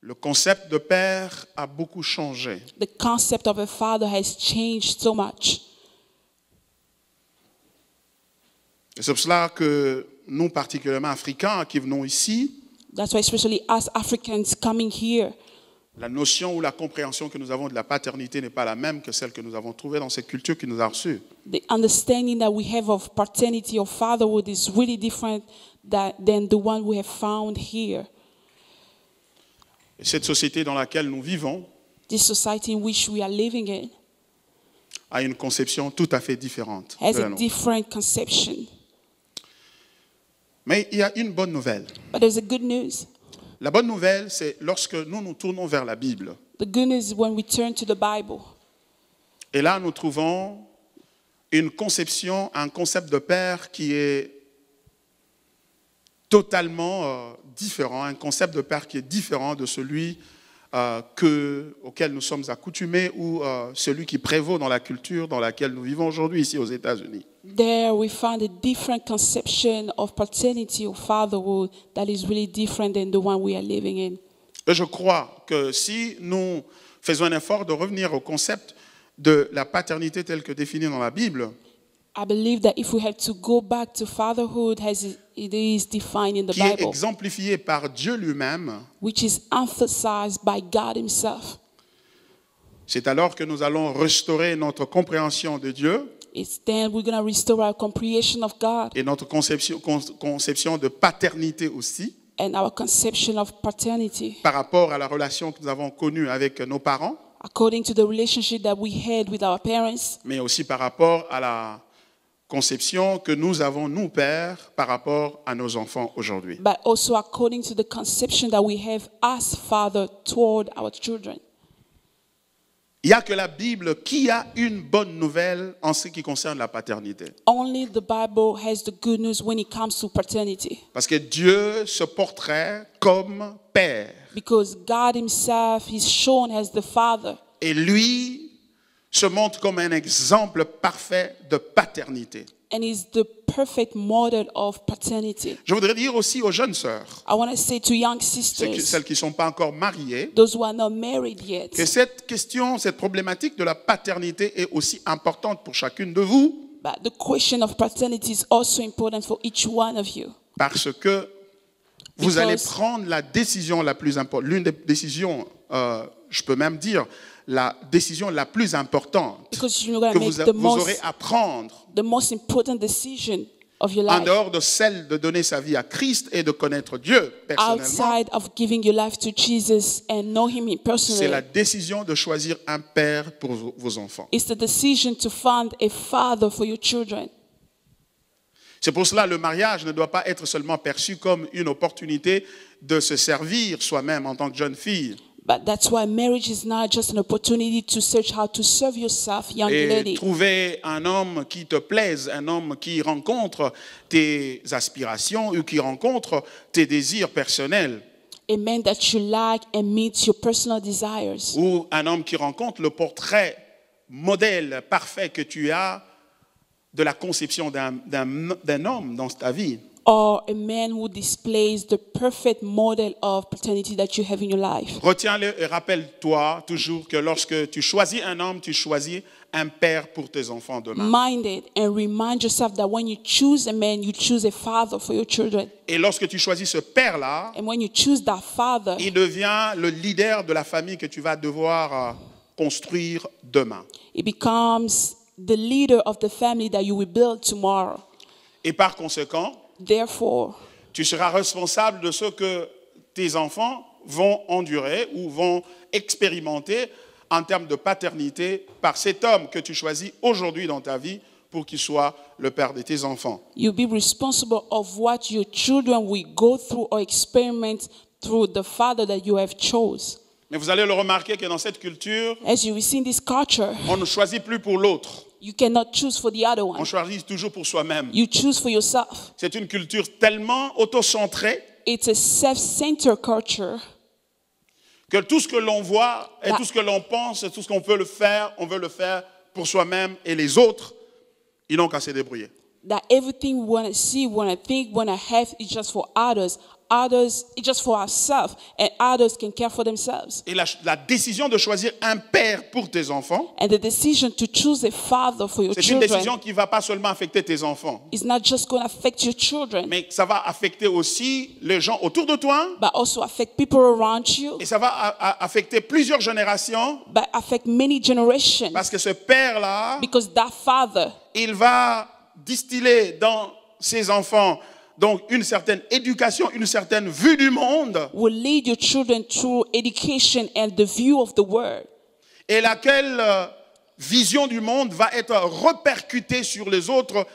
Le concept de père a beaucoup changé. The concept of a father has changed so much. Et c'est pour cela que nous, particulièrement Africains qui venons ici, That's why especially us Africans coming here, la notion ou la compréhension que nous avons de la paternité n'est pas la même que celle que nous avons trouvée dans cette culture qui nous a reçus. the understanding that we have of paternity or fatherhood is really different than the one we have found here. Et cette société dans laquelle nous vivons This society in which we are living in a une conception tout à fait différente has de la a nôtre. different conception. Mais il y a une bonne nouvelle. But there's a good news. La bonne nouvelle, c'est lorsque nous nous tournons vers la Bible. The good news is when we turn to the Bible. Et là, nous trouvons une conception, un concept de père qui est totalement différent, un concept de père qui est différent de celui auquel nous sommes accoutumés ou celui qui prévaut dans la culture dans laquelle nous vivons aujourd'hui ici aux États-Unis. There we find a different conception of paternity or fatherhood that is really different than the one we are living in. Et je crois que si nous faisons un effort de revenir au concept de la paternité telle que définie dans la Bible, I believe that if we have to go back to fatherhood as it is defined in the qui est Bible, exemplifié par Dieu lui-même, which is emphasized by God himself, c'est alors que nous allons restaurer notre compréhension de Dieu it's then we're going to restore our comprehension of God et notre conception de paternité aussi and our conception of paternity par rapport à la relation que nous avons connue avec nos parents, according to the relationship that we had with our parents, mais aussi par rapport à la conception que nous avons, nous, pères, par rapport à nos enfants aujourd'hui. but also according to the conception that we have as father toward our children. Il n'y a que la Bible qui a une bonne nouvelle en ce qui concerne la paternité. Only the Bible has the good news when it comes to paternity. Parce que Dieu se porterait comme père. Because God himself is shown as the father. Et lui se montre comme un exemple parfait de paternité. And is the perfect model of paternity. Je voudrais dire aussi aux jeunes sœurs, I want to say to young sisters, celles qui ne sont pas encore mariées, those who are not married yet, que cette question, cette problématique de la paternité est aussi importante pour chacune de vous, but the question of paternity is also important for each one of you. parce que vous allez prendre la décision la plus importante, l'une des décisions, je peux même dire, la décision la plus importante Because you're going que to make vous aurez à prendre the most important decision of your en life, dehors de celle de donner sa vie à Christ et de connaître Dieu personnellement. outside of giving your life to Jesus and know him C'est personally. la décision de choisir un père pour vos enfants. It's the decision to find a father for your children. C'est pour cela que le mariage ne doit pas être seulement perçu comme une opportunité de se servir soi-même en tant que jeune fille But that's why marriage is not just an opportunity to search how to serve yourself, young et lady. trouver un homme qui te plaise, un homme qui rencontre tes aspirations ou qui rencontre tes désirs personnels, A man that you like and meets your personal desires. ou un homme qui rencontre le portrait modèle parfait que tu as de la conception d'un homme dans ta vie. Or a man who displays the perfect model of paternity that you have in your life. Retiens-le et rappelle-toi toujours que lorsque tu choisis un homme, tu choisis un père pour tes enfants demain. Mind it and remind yourself that when you choose a man, you choose a father for your children. Et lorsque tu choisis ce père-là, And when you choose that father, il devient le leader de la famille que tu vas devoir construire demain. it becomes the leader of the family that you will build tomorrow. Et par conséquent, Therefore, tu seras responsable de ce que tes enfants vont endurer ou vont expérimenter en termes de paternité par cet homme que tu choisis aujourd'hui dans ta vie pour qu'il soit le père de tes enfants. you'll be responsible of what your children will go through or experiment through the father that you have chose. Mais vous allez le remarquer que dans cette culture, As you will see in this culture, on ne choisit plus pour l'autre. you cannot choose for the other On one. choisit toujours pour soi-même. You choose for yourself. C'est une culture tellement autocentrée It's a self-centered culture que tout ce que l'on voit et Là. tout ce que l'on pense et tout ce qu'on veut le faire, on veut le faire pour soi-même et les autres, ils n'ont qu'à se débrouiller. that everything we want to see, want to think, want to have is just for others. others, it's just for ourselves, and others can care for themselves. Et la décision de choisir un père pour tes enfants, And the decision to choose a father for your c'est une children décision qui ne va pas seulement affecter tes enfants, is not just going to affect your children, mais ça va affecter aussi les gens autour de toi, but also affect people around you, et ça va affecter plusieurs générations, but affect many generations. parce que ce père-là, Because that father, il va distiller dans ses enfants donc une certaine éducation, une certaine vue du monde, will lead your children through education and the view of the world. et laquelle vision du monde va être répercutée sur les autres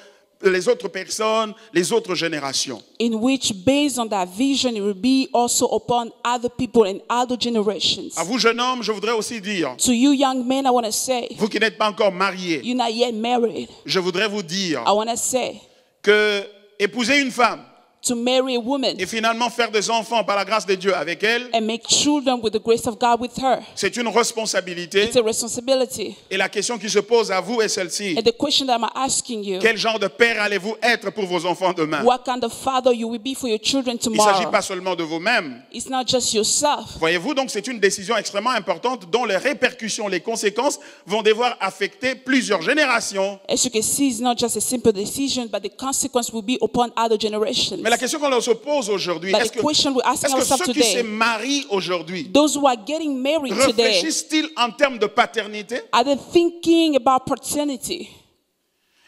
personnes, les autres générations. In which, based on that vision, it will be also upon other people and other generations. À vous, jeunes hommes, je voudrais aussi dire, To you young men, I want to say, vous qui n'êtes pas encore mariés, you're not yet married. je voudrais vous dire I want to say, que épouser une femme to marry a woman et finalement faire des enfants par la grâce de Dieu avec elle, and make children with the grace of God with her, c'est une responsabilité. it's a responsibility. Et la question qui se pose à vous est celle-ci. And the question that I'm asking you, Quel genre de père allez-vous être pour vos enfants demain? what kind of father you will be for your children Il ne s'agit tomorrow? pas seulement de vous-même. It's not just yourself. Voyez-vous, donc c'est une décision extrêmement importante dont les répercussions, les conséquences vont devoir affecter plusieurs générations. As you can see, it's not just a simple decision, but the consequence will be upon other generations. Mais la question qu'on se pose aujourd'hui, But est-ce the que question we're asking ourselves ceux qui se today, marient aujourd'hui those who are getting married today, réfléchissent-ils en termes de paternité? are they thinking about paternity?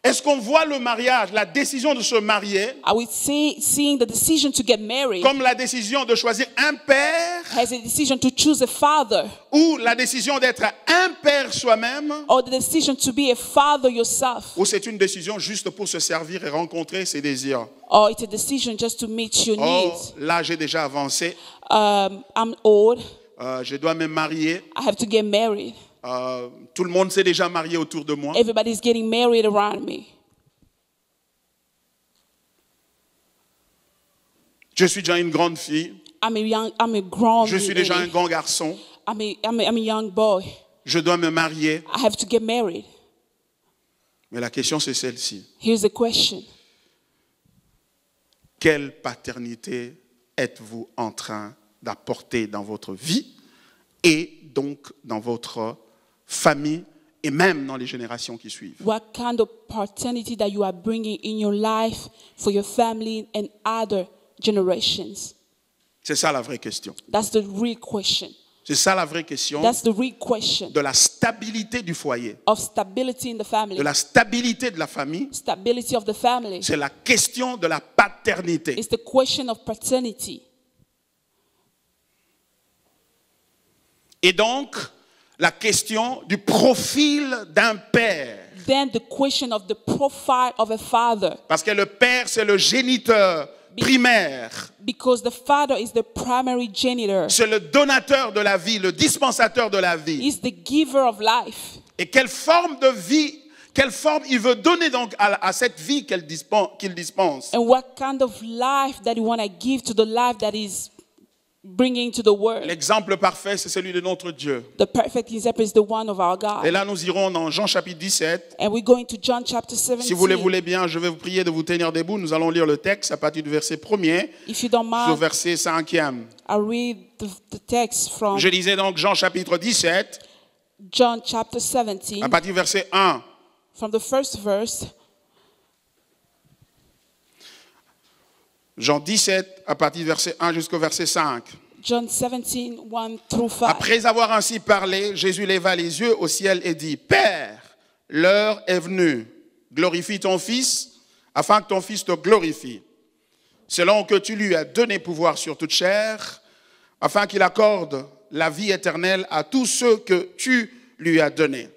Est-ce qu'on voit le mariage, la décision de se marier, Are we seeing the decision to get married comme la décision de choisir un père as a decision to choose a father, ou la décision d'être un père soi-même, or the decision to be a father yourself, ou c'est une décision juste pour se servir et rencontrer ses désirs? or it's a decision just to meet your Oh, needs? là j'ai déjà avancé, I'm old, je dois me marier, I have to get married. tout le monde s'est déjà marié autour de moi. Everybody's getting married around me. Je suis déjà une grande fille, I'm a grown je suis lady. déjà un grand garçon, I'm a young boy. je dois me marier. I have to get married. Mais la question c'est celle-ci. Here's the question. Quelle paternité êtes-vous en train d'apporter dans votre vie et donc dans votre famille et même dans les générations qui suivent? What kind of paternity that you are bringing in your life for your family and other generations? C'est ça la vraie question. That's the real question. C'est ça la vraie question That's the real question de la stabilité du foyer, of stability in the family. de la stabilité de la famille. Stability of the family. C'est la question de la paternité. It's the question of paternity. Et donc, la question du profil d'un père. Then the question of the profile of a father. Parce que le père, c'est le géniteur primaire. Because the father is the primary genitor. C'est le donateur de la vie, le dispensateur de la vie. He's the giver of life. Et quelle forme de vie, quelle forme il veut donner donc à cette vie qu'il dispense. And what kind of life that you want to give to the life that is bringing to the world. L'exemple parfait, c'est celui de notre Dieu. The perfect example is the one of our God. Et là, nous irons dans Jean chapitre 17. And we go into John chapter 17. Si vous le voulez bien, je vais vous prier de vous tenir debout. Nous allons lire le texte à partir du verset 1er If you don't jusqu'au mind, verset 5e. I'll read the text from Je lisais donc Jean chapitre 17 John chapter 17, à partir du verset 1. from the first verse. Jean 17 à partir du verset 1 jusqu'au verset 5. John 17, 1 through 5. Après avoir ainsi parlé, Jésus leva les yeux au ciel et dit, Père, l'heure est venue. Glorifie ton Fils, afin que ton Fils te glorifie. Selon que tu lui as donné pouvoir sur toute chair, afin qu'il accorde la vie éternelle à tous ceux que tu lui as donnés.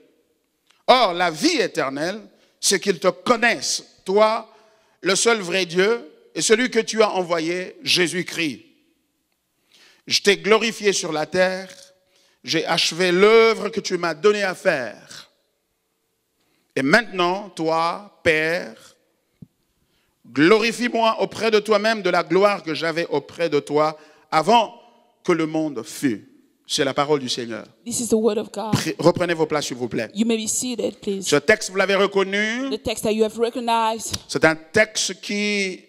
Or, la vie éternelle, c'est qu'ils te connaissent, toi, le seul vrai Dieu, et celui que tu as envoyé, Jésus-Christ. Je t'ai glorifié sur la terre, j'ai achevé l'œuvre que tu m'as donnée à faire. Et maintenant, toi, Père, glorifie-moi auprès de toi-même de la gloire que j'avais auprès de toi avant que le monde fût. C'est la parole du Seigneur. This is the word of God. Reprenez vos places, s'il vous plaît. You may be seated, please. Ce texte, vous l'avez reconnu, The text that you have recognized, c'est un texte qui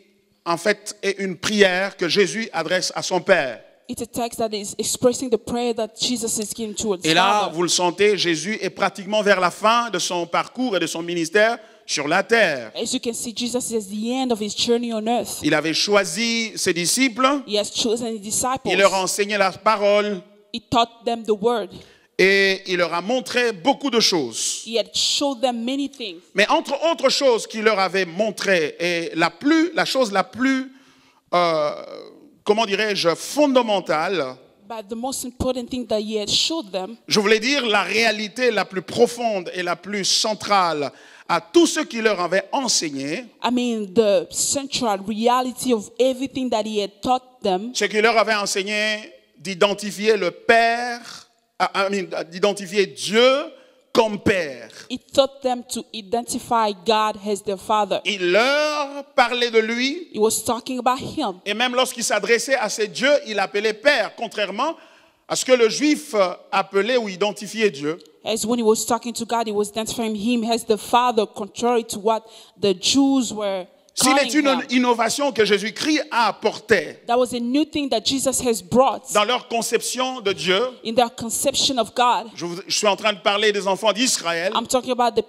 en fait, est une prière que Jésus adresse à son Père. It's a text that is expressing the prayer that Jesus is giving towards Et là, Father. vous le sentez, Jésus est pratiquement vers la fin de son parcours et de son ministère sur la terre. As you can see, Jesus is at the end of his journey on earth. Il avait choisi ses disciples, He has chosen his disciples. il leur a enseigné la parole He taught them the word. et il leur a montré beaucoup de choses. He had showed them many things. Mais entre autres choses qu'il leur avait montré, et la chose la plus, comment dirais-je, fondamentale, But the most important thing that he had showed them, je voulais dire la réalité la plus profonde et la plus centrale à tout ce qu'il leur avait enseigné, I mean, the central reality of everything that he had taught them, c'est qu'il leur avait enseigné d'identifier le Père, d'identifier Dieu comme Père. he taught them to identify God as their Father. Il leur parlait de lui, He was talking about him. et même lorsqu'il s'adressait à ces dieux, il appelait Père, contrairement à ce que le juif appelait ou identifiait Dieu. As when he was talking to God, he was identifying him as the Father, contrary to what the Jews were S'il calling est une him. innovation que Jésus-Christ a apportée That was a new thing that Jesus has brought dans leur conception de Dieu, in their conception of God. je suis en train de parler des enfants d'Israël, I'm talking about the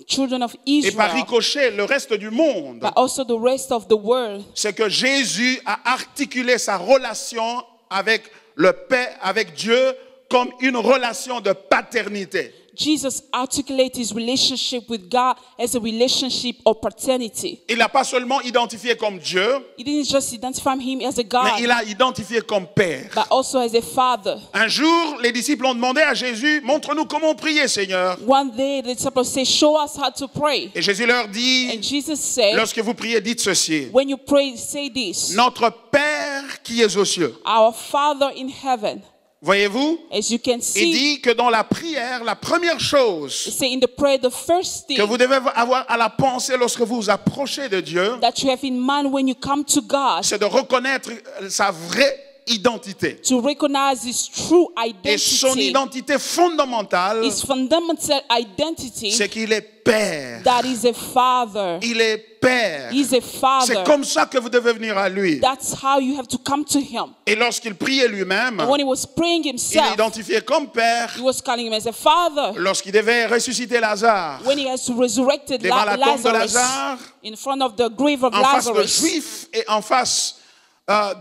children of et par Israel, ricochet, le reste du monde, but also the rest of the world. c'est que Jésus a articulé sa relation avec le Père, avec Dieu, comme une relation de paternité. Jesus articulated his relationship with God as a relationship of paternity. Il n'a pas seulement identifié comme Dieu, He didn't just identify him as a mais God, il a identifié comme Père. but also as a Father. Un jour, les disciples ont demandé à Jésus, montre-nous comment prier, Seigneur. One day, the disciples say, "Show us how to pray." Et Jésus leur And dit, Jesus said, lorsque vous priez, dites ceci. when you pray, say this: Notre Père qui est aux cieux. Our Father in heaven. Voyez-vous? As you can Il see, dit que dans la prière, la première it chose say in the prayer, the first thing que vous devez avoir à la pensée lorsque vous vous approchez de Dieu, that you have in mind when you come to God, c'est de reconnaître sa vraie identité. to recognize his true Et son identity, identité fondamentale, his fundamental identity, c'est qu'il est Père. that is a Father. Il est Père. He's a C'est Father. comme ça que vous devez venir à lui. That's how you have to come to him. Et lorsqu'il priait lui-même, And when he was praying il himself, identifiait comme Père he was calling him as a Father. lorsqu'il devait ressusciter Lazare When he has resurrected devant la tombe de Lazarus Lazare, in front of the grave of en face de Lazarus, Juifs et en face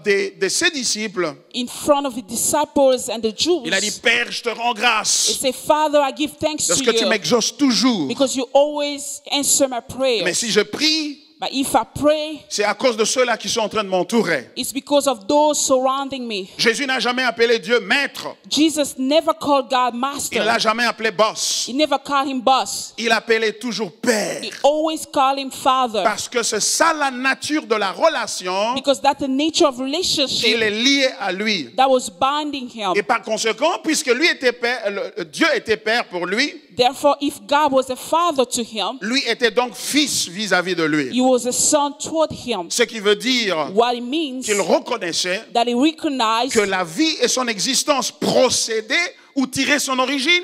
de ses disciples, in front of the disciples and the Jews, il a dit, Père, je te rends he grâce said, Father, I give thanks parce to que tu you m'exauces toujours. because you always answer my prayers. Mais si je prie, But if I pray, c'est à cause de ceux-là qui sont en train de m'entourer. it's because of those surrounding me. Jésus n'a jamais appelé Dieu maître. Jesus never called God Il master. ne l'a jamais appelé boss. He never called him boss. Il appelait toujours Père. He always called him Father. Parce que c'est ça la nature de la relation Because that's the nature of qu'il relationship est lié à lui. that was binding him. Et par conséquent, puisque lui était Père, Dieu était Père pour lui, Therefore, if God was a father to him, lui était donc fils vis-à-vis de lui. he was a son toward him. Ce qui veut dire What it means qu'il reconnaissait that he recognized que la vie et son existence procédaient ou tiraient son origine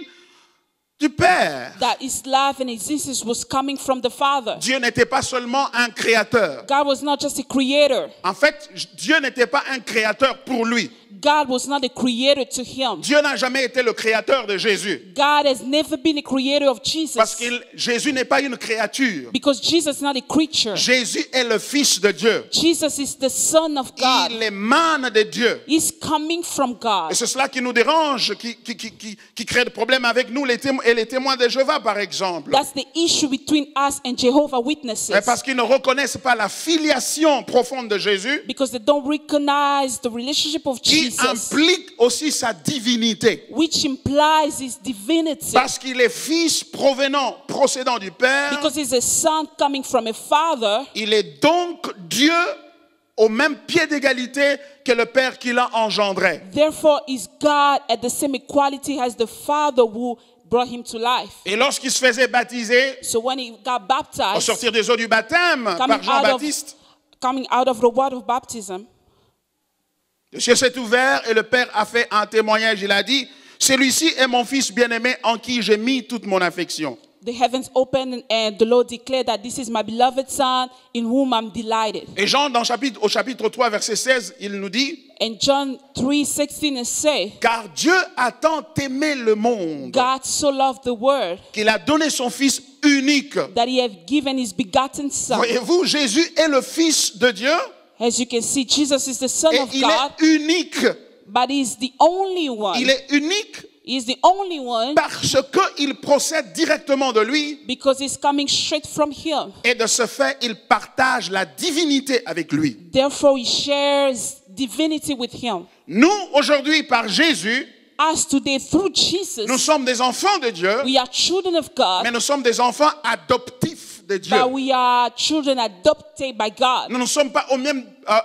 du Père. that his life and existence was coming from the Father. Dieu n'était pas seulement un créateur. God was not just a creator. En fait, Dieu n'était pas un créateur pour lui. God was not a creator to him. Dieu n'a jamais été le créateur de Jésus. God has never been a creator of Parce Jesus que Jésus n'est pas une créature. because Jesus is not a creature. Jésus est le Fils de Dieu. Jesus is the Son of God. Il émane de Dieu. He's coming from Et God. c'est cela qui nous dérange, qui crée des problèmes avec nous et les témoins de Jéhovah, par exemple. That's the issue between us and Jehovah Witnesses. Parce qu'ils ne reconnaissent pas la filiation profonde de Jésus, Because they don't recognize the relationship of qui Jesus, implique aussi sa divinité. which implies his divinity. Parce qu'il est fils procédant du Père, Because he's a son coming from a father, il est donc Dieu au même pied d'égalité que le Père qui l'a engendré. therefore is God at the same equality as the Father who brought him to life. Et lorsqu'il se faisait baptiser, So when he got au baptized, sortir des eaux du baptême par Jean-Baptiste, coming out of the water of baptism, le ciel s'est ouvert et le Père a fait un témoignage. Il a dit, celui-ci est mon fils bien-aimé en qui j'ai mis toute mon affection. the heavens opened and the Lord declared that this is my beloved Son in whom I'm delighted. Et Jean, au chapitre 3, verset 16, il nous dit, And John 3:16 say, car Dieu a tant aimé le monde God so loved the world qu'il a donné son Fils unique. that he have given his begotten Son. Voyez-vous, Jésus est le Fils de Dieu As you can see, Jesus is the Son et of il God, est unique. but he's the only one. Il est unique He's the only one parce qu'il procède directement de lui because he's coming straight from him. et de ce fait, il partage la divinité avec lui. Therefore, he shares divinity with him. Nous, aujourd'hui, par Jésus, As today, through Jesus, nous sommes des enfants de Dieu, we are children of God, mais nous sommes des enfants adoptifs de Dieu. but we are children adopted by God. Nous ne sommes pas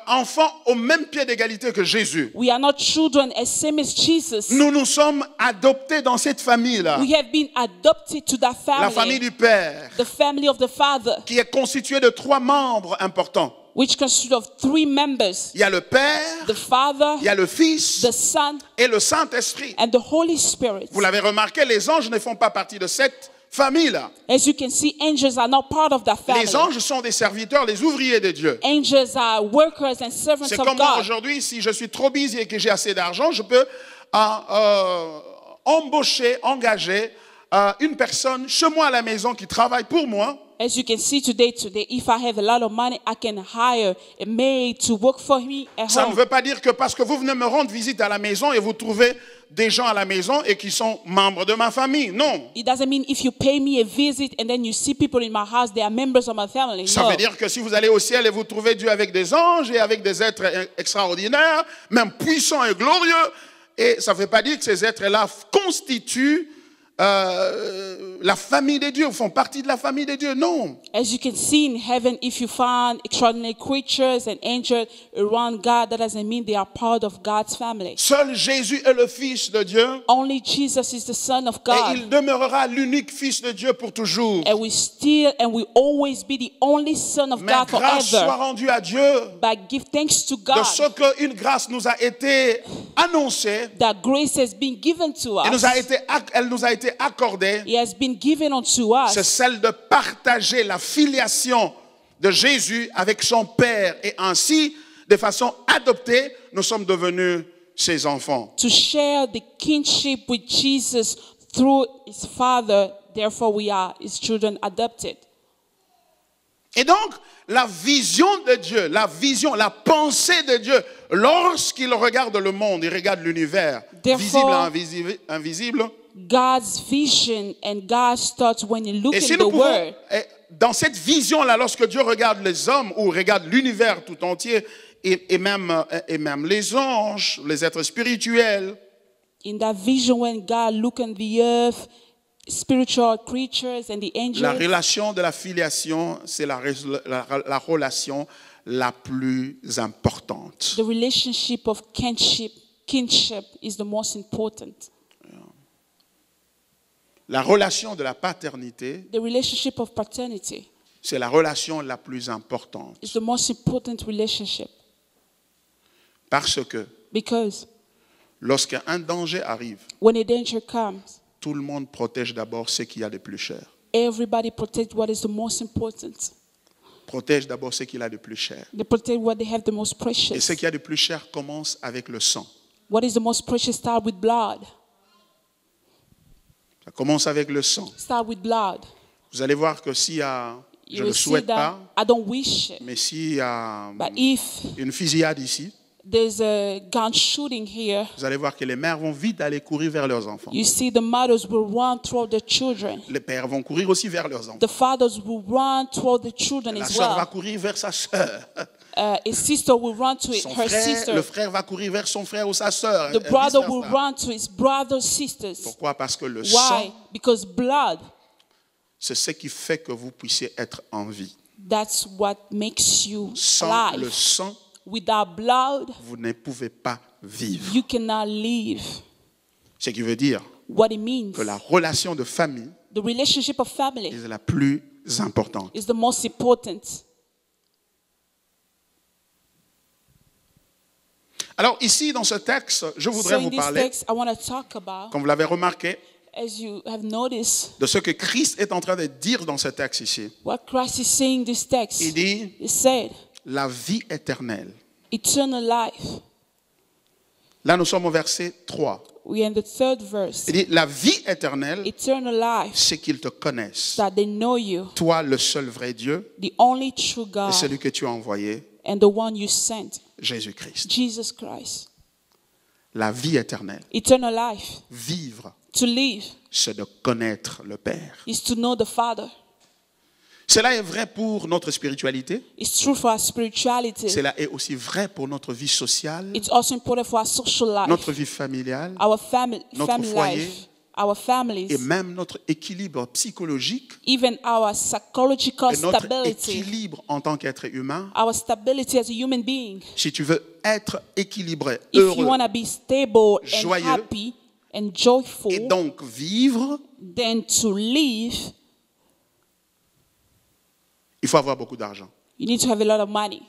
enfants au même pied d'égalité que Jésus. We are not children as same as Jesus. Nous nous sommes adoptés dans cette famille-là, We have been adopted to that la famille family, du Père, the family of the Father, qui est constituée de 3 membres importants. which consists of 3 members: Il y a le Père, the Father, il y a le Fils the Son, et le Saint-Esprit. and the Holy Spirit. Vous l'avez remarqué, les anges ne font pas partie de cette famille-là. As you can see, angels are not part of that family. Les anges sont des serviteurs, des ouvriers de Dieu. Angels are workers and servants C'est of comme moi God. aujourd'hui, si je suis trop busy et que j'ai assez d'argent, je peux engager une personne chez moi à la maison qui travaille pour moi. As you can see today, if I have a lot of money, I can hire a maid to work for me at Ça ne home. veut pas dire que parce que vous venez me rendre visite à la maison et vous trouvez des gens à la maison et qui sont membres de ma famille. Non. It doesn't mean if you pay me a visit and then you see people in my house, they are members of my family. Ça No. veut dire que si vous allez au ciel et vous trouvez Dieu avec des anges et avec des êtres extraordinaires, même puissants et glorieux, et ça ne veut pas dire que ces êtres-là constituent la famille de Dieu, font partie de la famille de Dieu. Non. As you can see in heaven, if you find extraordinary creatures and angels around God, that doesn't mean they are part of God's family. Seul Jésus est le Fils de Dieu Only Jesus is the Son of et God. il demeurera l'unique Fils de Dieu pour toujours. And we always be the only Son of Mais God grâce soit forever. rendue à Dieu But give thanks to de God ce qu'une grâce nous a été annoncée, that grace has been given to elle us. nous a été accordée. It has been given unto C'est us celle de partager la filiation de Jésus avec son Père. Et ainsi, de façon adoptée, nous sommes devenus ses enfants. to share the kinship with Jesus through his Father. Therefore, we are his children adopted. Et donc, la vision de Dieu, la pensée de Dieu, lorsqu'il regarde le monde, il regarde l'univers, Therefore, visible et invisible. God's vision and God's thoughts when you look Et si in nous the pouvons, Word. dans cette vision-là, lorsque Dieu regarde les hommes ou regarde l'univers tout entier, et même les anges, les êtres spirituels, In that vision, when God look on the earth, spiritual creatures and the la angels, relation de la filiation, c'est la relation la plus importante. the relationship of kinship is the most important. La relation de la paternité, The relationship of paternity c'est la relation la plus importante. is the most important relationship Parce que because lorsqu'un danger arrive, when a danger comes, tout le monde protège d'abord ce qu'il y a de plus cher. everybody protects what is the most important. Protège d'abord ce qu'il a de plus cher. They protect what they have the most Et precious. ce qu'il y a de plus cher commence avec le sang. What is the most precious start with blood. Ça commence avec le sang. Start with blood. Vous allez voir que s'il y a, je You ne will le see souhaite that. pas, I don't wish it. mais s'il y a But if une fusillade ici, there's a gun shooting here, vous allez voir que les mères vont vite aller courir vers leurs enfants. you see the mothers will run toward the children. Les pères vont courir aussi vers leurs enfants. The fathers will run toward the children La as sœur va well. courir vers sa sœur. A sister will run to Son her frère, sister. le frère va courir vers son frère ou sa sœur. The brother will Vice-versa. run to his brother's sisters. Pourquoi? Parce que le Why? sang, Because blood, c'est ce qui fait que vous puissiez être en vie. that's what makes you Sans le alive. sang, Without blood, vous ne pouvez pas vivre. you cannot live. Ce qui veut dire What it means, que la relation de famille the relationship of family est la plus importante. is the most important. Alors ici, dans ce texte, je voudrais So in vous this parler, text, I want to talk about, comme vous l'avez remarqué, as you have noticed, de ce que Christ est en train de dire dans ce texte ici. what Christ is saying in this text, Il dit he said, la vie éternelle. eternal life. Là, nous sommes au verset 3. We are in the third verse. Il dit la vie éternelle, Eternal life, c'est qu'ils te connaissent. that they know you, Toi, le seul vrai Dieu, the only true et God, celui que tu as envoyé, and the one you sent, Jésus-Christ. Jesus Christ. La vie éternelle, Eternal life, vivre, to live, c'est de connaître le Père. is to know the Father. Cela est vrai pour notre spiritualité. It's true for our spirituality. Cela est aussi vrai pour notre vie sociale, It's also important for our social life, notre vie familiale our family notre foyer, life, our families, et même notre équilibre psychologique even our psychological et notre stability, équilibre en tant qu'être humain. our stability as a human being. Si tu veux être équilibré, If you heureux want to be stable and joyeux, happy and joyful, et donc vivre, then to live, il faut avoir beaucoup d'argent. you need to have a lot of money.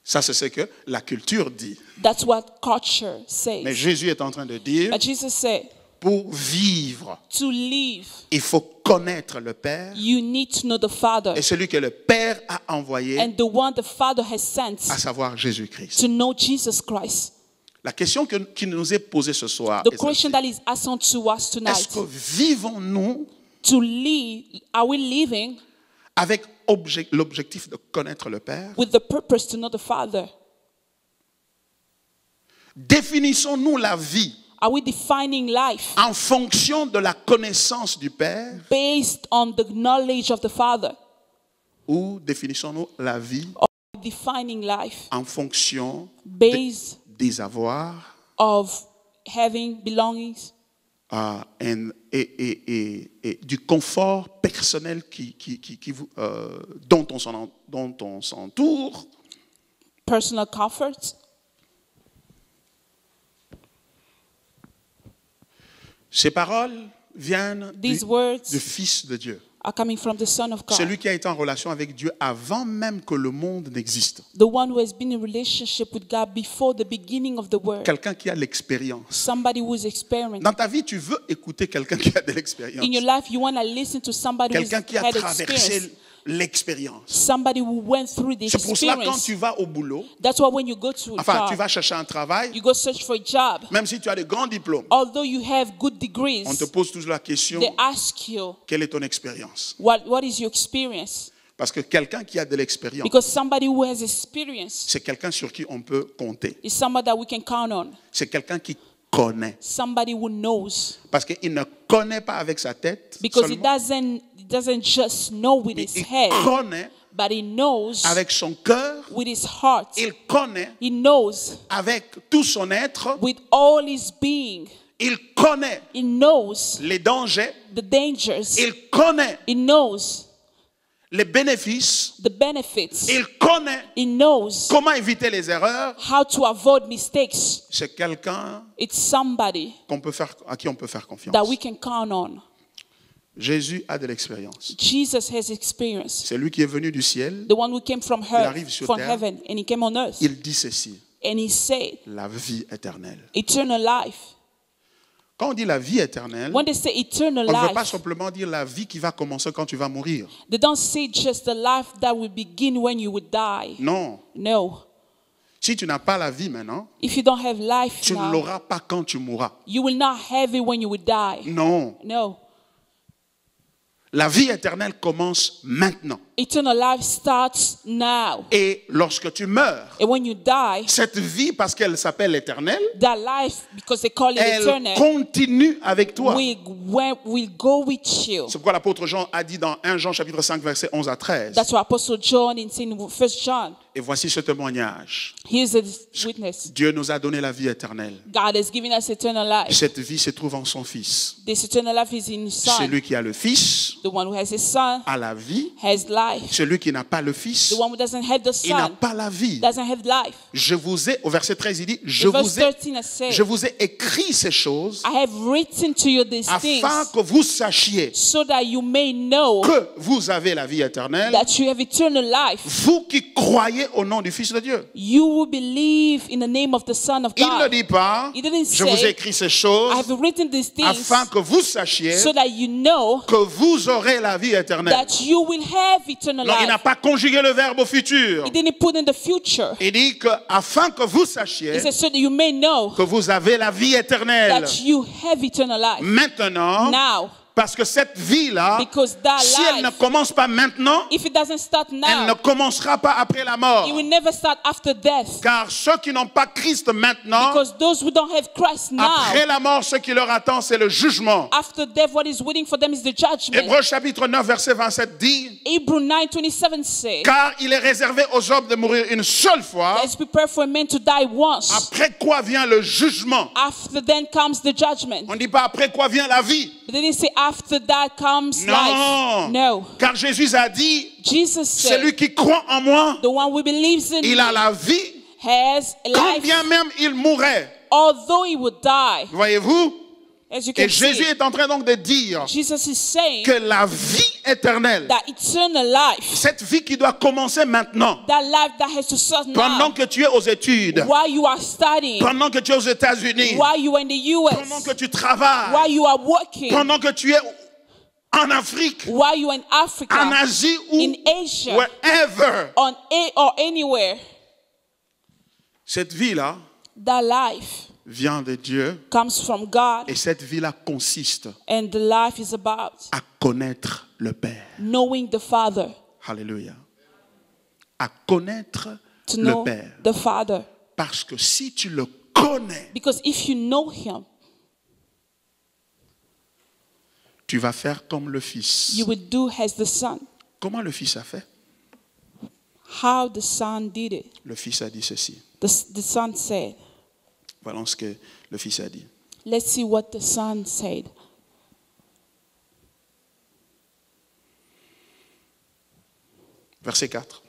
Ça, c'est ce que la culture dit. That's what culture Mais says. Jésus est en train de dire, But Jesus said, pour vivre, to live, il faut connaître le Père you need to know the Father et celui que le Père a envoyé, and the one the Father has sent, à savoir Jésus-Christ. to know Jesus Christ. La question qui nous est posée ce soir The est question celle-ci. that is asked unto us Est-ce tonight, que vivons-nous to live, are we living avec l'objectif de connaître le Père? with the purpose to know the Father? Définissons-nous la vie Are we defining life en fonction de la connaissance du Père based on the knowledge of the Father? ou définissons-nous la vie Or defining life en fonction based des avoirs of having belongings et du confort personnel dont on s'entoure? personal comforts? Ces paroles viennent These words du Fils de Dieu, are coming from the Son of God, celui qui a été en relation avec Dieu avant même que le monde n'existe. the one who has been in relationship with God before the beginning of the world, Quelqu'un qui a l'expérience. somebody who is experiencing. Dans ta vie, tu veux écouter quelqu'un qui a de l'expérience. In your life, you want to listen to somebody who's Quelqu'un qui a had traversé experience, l'expérience. somebody who went through the C'est pour cela quand experience. tu vas au boulot, That's why when you go to a enfin, tu job, vas chercher un travail, you go search for a job. même si tu as de grands diplômes, Although you have good degrees, on te pose toujours la question, they ask you, quelle est ton expérience? what is your experience? Parce que quelqu'un qui a de l'expérience, Because somebody who has experience c'est quelqu'un sur qui on peut compter. is somebody that we can count on. C'est quelqu'un qui connaît. Somebody who knows. Parce qu'il ne connaît pas avec sa tête Because he seulement, doesn't just know with mais his il head, connaît but he knows avec son cœur, with his heart. il connaît He knows avec tout son être, with all his being. il connaît He knows les dangers, the dangers. il connaît He knows les bénéfices, the benefits. il connaît He knows comment éviter les erreurs. how to avoid mistakes. C'est quelqu'un It's somebody à qui on peut faire confiance. that we can count on. Jésus a de l'expérience. Jesus has experience. C'est lui qui est venu du ciel. The one who came from arrive sur from terre. heaven, and he came on earth. Il dit ceci, And he said, la vie éternelle. eternal life. Quand on dit la vie éternelle, When they say eternal on ne veut pas life, simplement dire la vie qui va commencer quand tu vas mourir. they don't say just the life that will begin when you would die. Non. No. Si tu n'as pas la vie maintenant, If you don't have life tu ne now, l'auras pas quand tu mourras. you will not have it when you would die. Non. No. La vie éternelle commence maintenant. Eternal life starts now. Et lorsque tu meurs, And when you die, cette vie, parce qu'elle s'appelle éternelle, that life, because they call it elle eternal, continue avec toi. will go with you. C'est pourquoi l'apôtre Jean a dit dans 1 Jean chapitre 5 versets 11 à 13. That's what Apostle John in 1 John. Et voici ce témoignage. Here's a witness. Dieu nous a donné la vie éternelle. God has given us eternal life. Cette vie se trouve en son Fils. This eternal life is in His Son. Celui qui a le Fils The one who has His Son a la vie has life. life. Celui qui n'a pas le Fils, The one who doesn't have the il n'a Son pas la vie. doesn't have life. Je vous ai, au verset 13, il dit, In verse 13 it je says, vous ai écrit ces choses I have written to you these things afin que vous sachiez so that you may know que vous avez la vie éternelle, that you have eternal life. vous qui croyez au nom du Fils de Dieu. You will believe in the name of the Son of Il ne God. dit pas, He didn't je vous ai say, écrit ces I choses have written these things afin que vous sachiez so that you know que vous aurez la vie éternelle. that you will have eternal Non, il n'a life. pas conjugué le verbe au futur. He didn't put in the future. Il dit que afin que vous sachiez He said so that you may know que vous avez la vie éternelle. that you have eternal life. Maintenant, Now, parce que cette vie-là, because that si elle ne life, commence pas maintenant, if it doesn't start elle ne now, commencera pas après la mort. it will never start after death. Car ceux qui n'ont pas Christ maintenant, Because those who don't have Christ now, après la mort, ce qui leur attend, c'est le jugement. after death, what is waiting for them is the judgment. Hébreux chapitre 9, verset 27 dit, Hebrews 9:27 says, car il est réservé aux hommes de mourir une seule fois, let's prepare for a man to die once. après quoi vient le jugement. After then comes the judgment. On ne dit pas après quoi vient la vie. But then he say after that comes Non. life. No. Car Jésus a dit, Jesus said, celui qui croit en moi, the one who believes in il me a la vie, has quand life, bien même il mourrait. although he would die. Voyez-vous? As you Et can Jésus see, est en train donc de dire Jesus is saying que la vie éternelle, that eternal life, cette vie qui doit commencer maintenant, that life that has to start pendant now, que tu es aux études, while you are studying, pendant que tu es aux États-Unis, while you are in the pendant US, que tu travailles, while you are working, pendant que tu es en Afrique, while you are in en Africa, Asie ou in Asia, wherever, or anywhere, cette vie-là that life vient de Dieu comes from God, et cette vie-là consiste and the life is about à connaître le Père. knowing the Father, Alléluia. À connaître to le know Père. the Father. Parce que si tu le connais, Because if you know Him, tu vas faire comme le Fils. you will do as the Son. Comment le Fils a fait? How the Son did it. Le Fils a dit ceci. The Son said, Voilà ce que le Fils a dit. let's see what the Son said. Verset 4.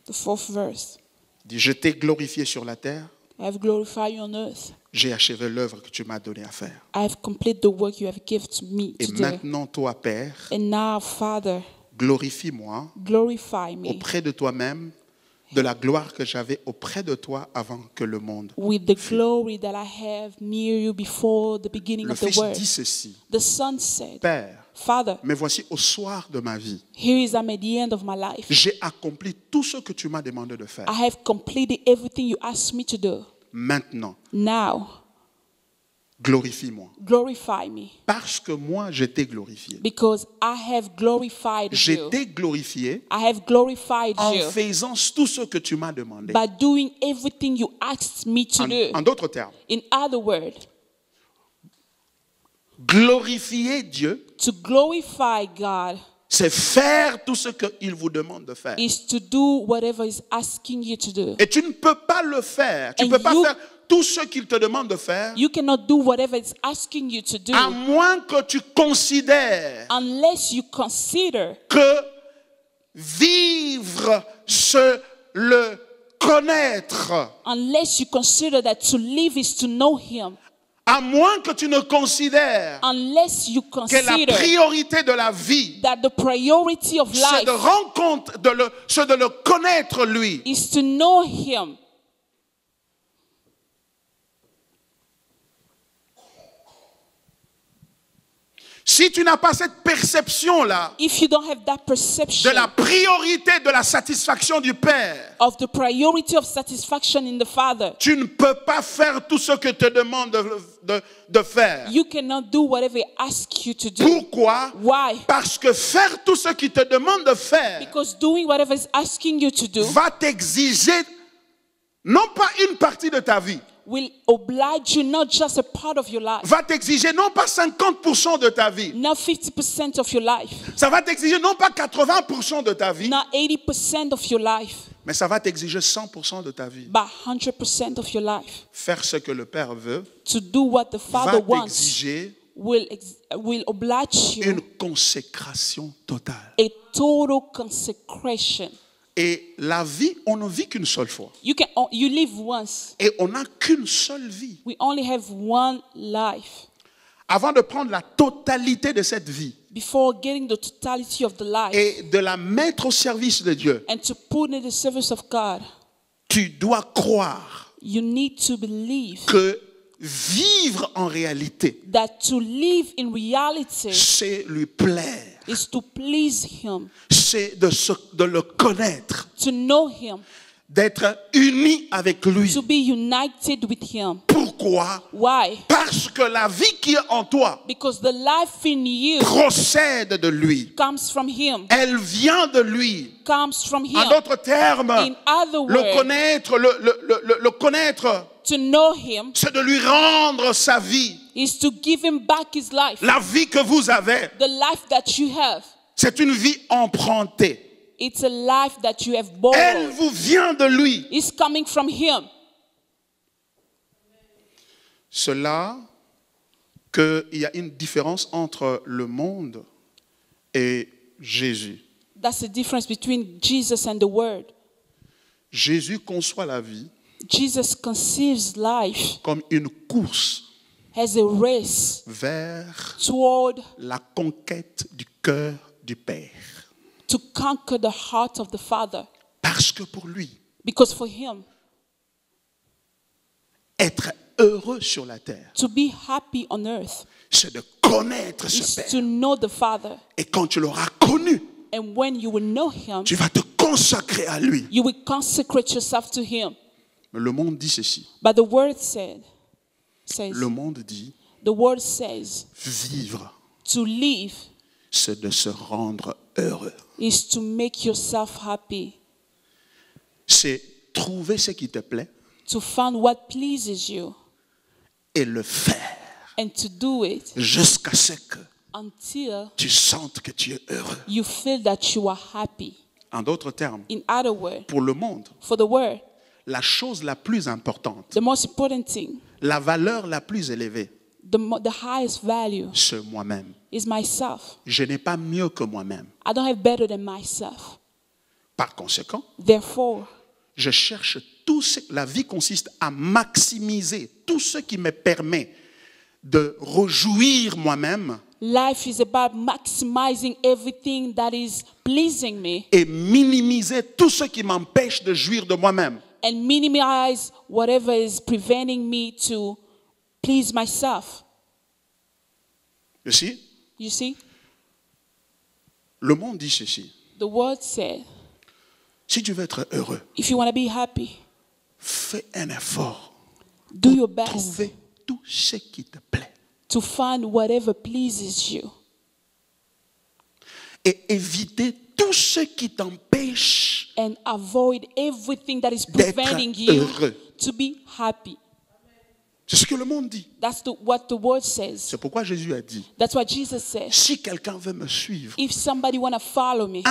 The 4th verse. Il dit, je t'ai glorifié sur la terre, I have glorified you on earth. j'ai achevé l'œuvre que tu m'as donnée à faire. I have completed the work you have given to me Et to do. maintenant, toi, Père, And now, Father, glorifie-moi glorify me auprès de toi-même de la gloire que j'avais auprès de toi avant que le monde. with the glory that I have near you before the beginning Le of the Fils world. dit ceci, The Son said, Père, Father, mais voici au soir de ma vie, here is I'm at the end of my life. j'ai accompli tout ce que tu m'as demandé de faire. I have completed everything you asked me to do. Maintenant, Now, glorifie-moi. glorify me, Parce que moi, je t'ai glorifié. because I have glorified Je you. t'ai glorifié I have glorified en you faisant tout ce que tu m'as demandé. by doing everything you asked me to do. En d'autres termes, In other words, glorifier Dieu, to glorify God c'est faire tout ce qu'il vous demande de faire. is to do whatever He's asking you to do. Et tu ne peux pas le faire. Tu ne And peux pas you- faire tout ce qu'il te demande de faire, You cannot do whatever it's asking you to do à moins que tu considères unless you consider que vivre, c'est le connaître. unless you consider that to live is to know Him. À moins que tu ne considères Unless you que la consider priorité de la vie, that the priority of c'est life de rendre compte, c'est de le connaître lui. is to know Him. Si tu n'as pas cette perception-là If you don't have that de perception la priorité de la satisfaction du Père, of the priority of satisfaction in the Father, tu ne peux pas faire tout ce que te demande de faire. you cannot do whatever He asks you to do. Pourquoi? Why? Parce que faire tout ce qu'il te demande de faire Because doing whatever He's asking you to do va t'exiger non pas une partie de ta vie, will oblige you not just a part of your life, va t'exiger non pas 50% de ta vie, not 50% of your life, ça va t'exiger non pas 80% de ta vie, not 80% of your life, mais ça va t'exiger 100% de ta vie. but 100% of your life. Faire ce que le Père veut To do what the va Father wants t'exiger will oblige Une you consécration totale. a total consecration. Et la vie, on ne vit qu'une seule fois. You live once. Et on n'a qu'une seule vie. We only have one life. Avant de prendre la totalité de cette vie Before getting the totality of the life et de la mettre au service de Dieu, and to put in the service of God, tu dois croire you need to believe que vivre en réalité, that to live in reality c'est lui plaire, is to please Him, c'est de le connaître, to know Him, d'être uni avec lui. to be united with Him. Pourquoi? Why? Parce que la vie qui est en toi Because the life in you procède de lui. comes from Him, Elle vient de lui. comes from En Him. d'autres termes, In other le words, connaître, le connaître, to know Him c'est de lui rendre sa vie. is to give Him back His life. La vie que vous avez, The life that you have, c'est une vie empruntée. it's a life that you have Elle borrowed. vous vient de lui. It's coming from Him. Cela qu'il y a une différence entre le monde et Jésus. That's the difference between Jesus and the Word. Jésus conçoit la vie Jesus conceives life comme une course as a race vers toward la conquête du cœur du Père. to conquer the heart of the Father. Parce que pour lui, Because for Him, être heureux sur la terre, to be happy on earth c'est de connaître ce is Père. to know the Father. Et quand tu l'auras connu, And when you will know Him, tu vas te consacrer à lui. you will consecrate yourself to Him. Mais le monde dit ceci. But the Word says, Le monde dit, the Word says, vivre, to live c'est de se rendre heureux. is to make yourself happy, C'est trouver ce qui te plaît to find what pleases you et le faire and to do it jusqu'à ce que until tu sentes que tu es heureux. you feel that you are happy. En d'autres termes, In other words, pour le monde, for the Word, la chose la plus importante, the most important thing, la valeur la plus élevée, the highest value c'est moi-même. is myself. Je n'ai pas mieux que moi-même. I don't have better than myself. Par conséquent, Therefore, je cherche tout ce... La vie consiste à maximiser tout ce qui me permet de réjouir moi-même life is about maximizing everything that is pleasing me et minimiser tout ce qui m'empêche de jouir de moi-même. and minimize whatever is preventing me to please myself. You see? You see? Le monde dit ceci. The Word said, Si tu veux être heureux, if you want to be happy, fais un effort. do your best Trouver tout ce qui te plaît. to find whatever pleases you Et éviter tout ce qui t'empêche and avoid everything that is d'être preventing you heureux. to be happy. C'est ce que le monde dit. That's what the Word says. C'est pourquoi Jésus a dit, That's what Jesus said. si quelqu'un veut me suivre, If somebody want to follow me,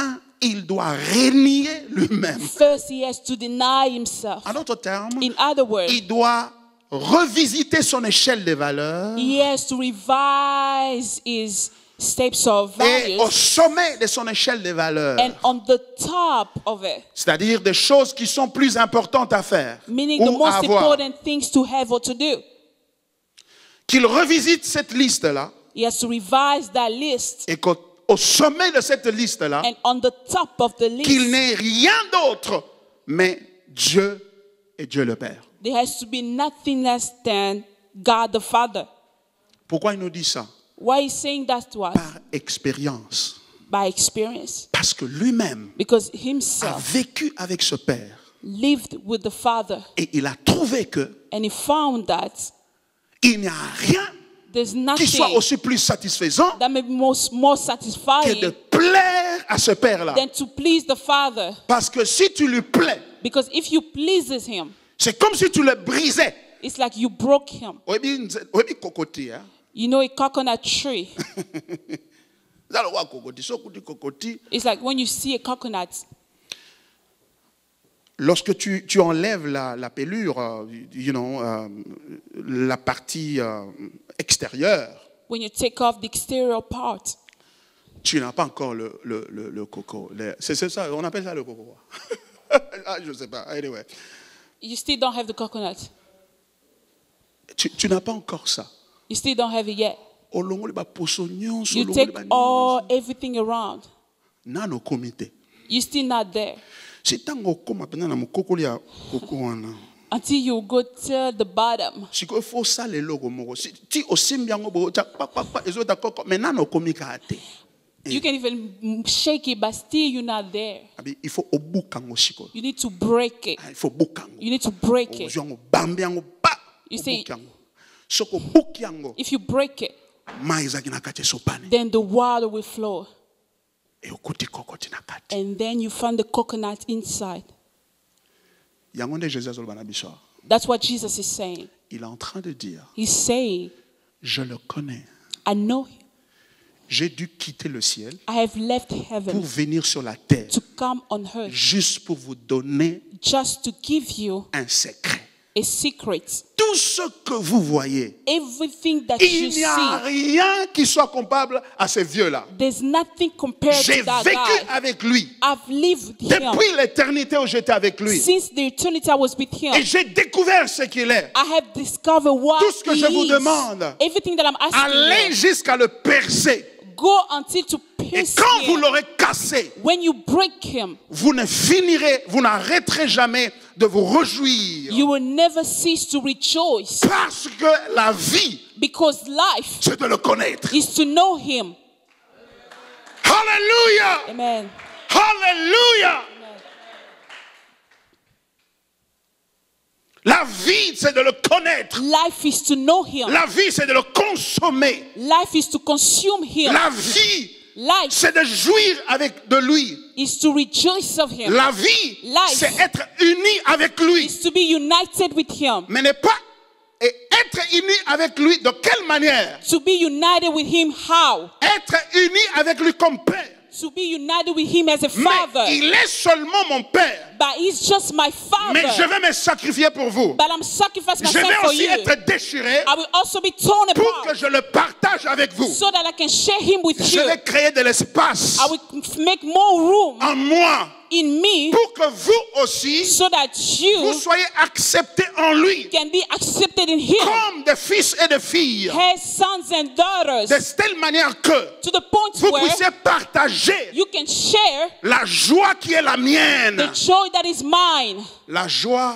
il doit renier lui-même. first he has to deny himself. En d'autres termes, In other words, il doit revisiter son échelle des valeurs he has to revise his steps of et au values, sommet de son échelle des valeurs, and on the top of it, c'est-à-dire des choses qui sont plus importantes à faire meaning the ou à most avoir, important things to have or to do, qu'il revisite cette liste-là he has to revise that list, et qu'au sommet de cette liste-là, and on the top of the qu'il list, n'ait rien d'autre mais Dieu et Dieu le Père. there has to be nothing less than God the Father. Pourquoi il nous dit ça? Why is saying that to us? Par expérience. By experience. Parce que lui-même Because a himself vécu avec ce Père lived with the Father, et il a trouvé que and he found that il n'y a rien there's qui soit nothing aussi plus satisfaisant that may be more que de satisfying plaire à ce Père-là. than to please the Father. Parce que si tu lui plais, Because if you pleases him, c'est comme si tu le brisais. it's like you broke him. Oui, cocotier, hein? You know a coconut tree. It's like when you see a coconut, lorsque tu enlèves la pelure, la partie extérieure, when you take off the exterior part. Tu n'as pas encore le coco. C'est ça, on appelle ça le coco. Ah, je ne sais pas. Anyway. You still don't have the coconut. Tu n'as pas encore ça. You still don't have it yet. You You take everything around. Nano comité. You're still not there. Until you go to the bottom. You can even shake it, but still you're not there. You need to break it. You need to break it. You see, if you break it, then the water will flow. And then you find the coconut inside. That's what Jesus is saying. Il est en train de dire, He's saying, je le connais. I know him. J'ai dû quitter le ciel I have left pour heaven venir sur la terre, to come on earth juste pour vous donner just to give you un secret. a secret. Tout ce que vous voyez, Everything that il you n'y a see, rien qui soit comparable à ces vieux-là. there's nothing compared J'ai to that vécu guy. avec lui I've lived with him depuis l'éternité où j'étais avec lui. since the eternity I was with him. Et j'ai découvert ce qu'il est. I have discovered what Tout ce que he je vous is. demande, Everything that I'm asking allez you, jusqu'à le percer. go until to Et pierce quand vous him. l'aurez cassé, When you break him, vous n'arrêterez jamais de vous réjouir. you will never cease to rejoice, Parce que la vie, because life c'est de le connaître. is to know him. Alléluia! Amen. Alléluia! La vie, c'est de le connaître. Life is to know him. La vie, c'est de le consommer. Life is to consume him. La vie, Life c'est de jouir de lui. is to rejoice of him. La vie, Life c'est être uni avec lui. is to be united with him. Mais n'est pas et être uni avec lui de quelle manière? To be united with him, how? Être uni avec lui comme père. To be united with him as a father. Mais il est seulement mon père. But he's just my father. Mais je vais me sacrifier pour vous. But I'm sacrificing Je myself vais for aussi you. être déchiré I will also be torn pour apart que je le partage avec vous. so that I can share him with Je you. vais créer de l'espace I will make more room en moi in me pour que vous aussi, so that vous you soyez acceptés en lui can be accepted in him comme des fils et des filles. as sons and daughters, De telle manière que to the point vous where puissiez partager you can share la joie qui est la mienne. the joy that is mine, La joie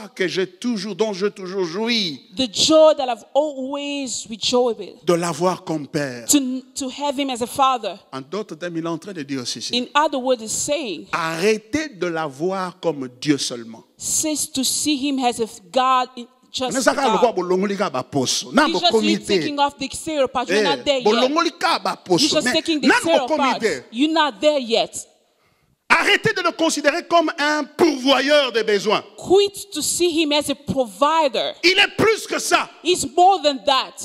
dont j'ai toujours joui, the joy that I've always rejoiced with, de l'avoir comme père. to have him as a father. En d'autres termes, il est en train de dire ceci. In other words, it's saying, Arrêtez de l'avoir comme Dieu seulement. says to see him as a God, just He's He's just taking off the exterior part. You're not there yet. He's just taking the exterior part. You're not there yet. Arrêtez de le considérer comme un pourvoyeur de besoins. Quit to see him as a provider. Il est plus que ça. He's more than that. He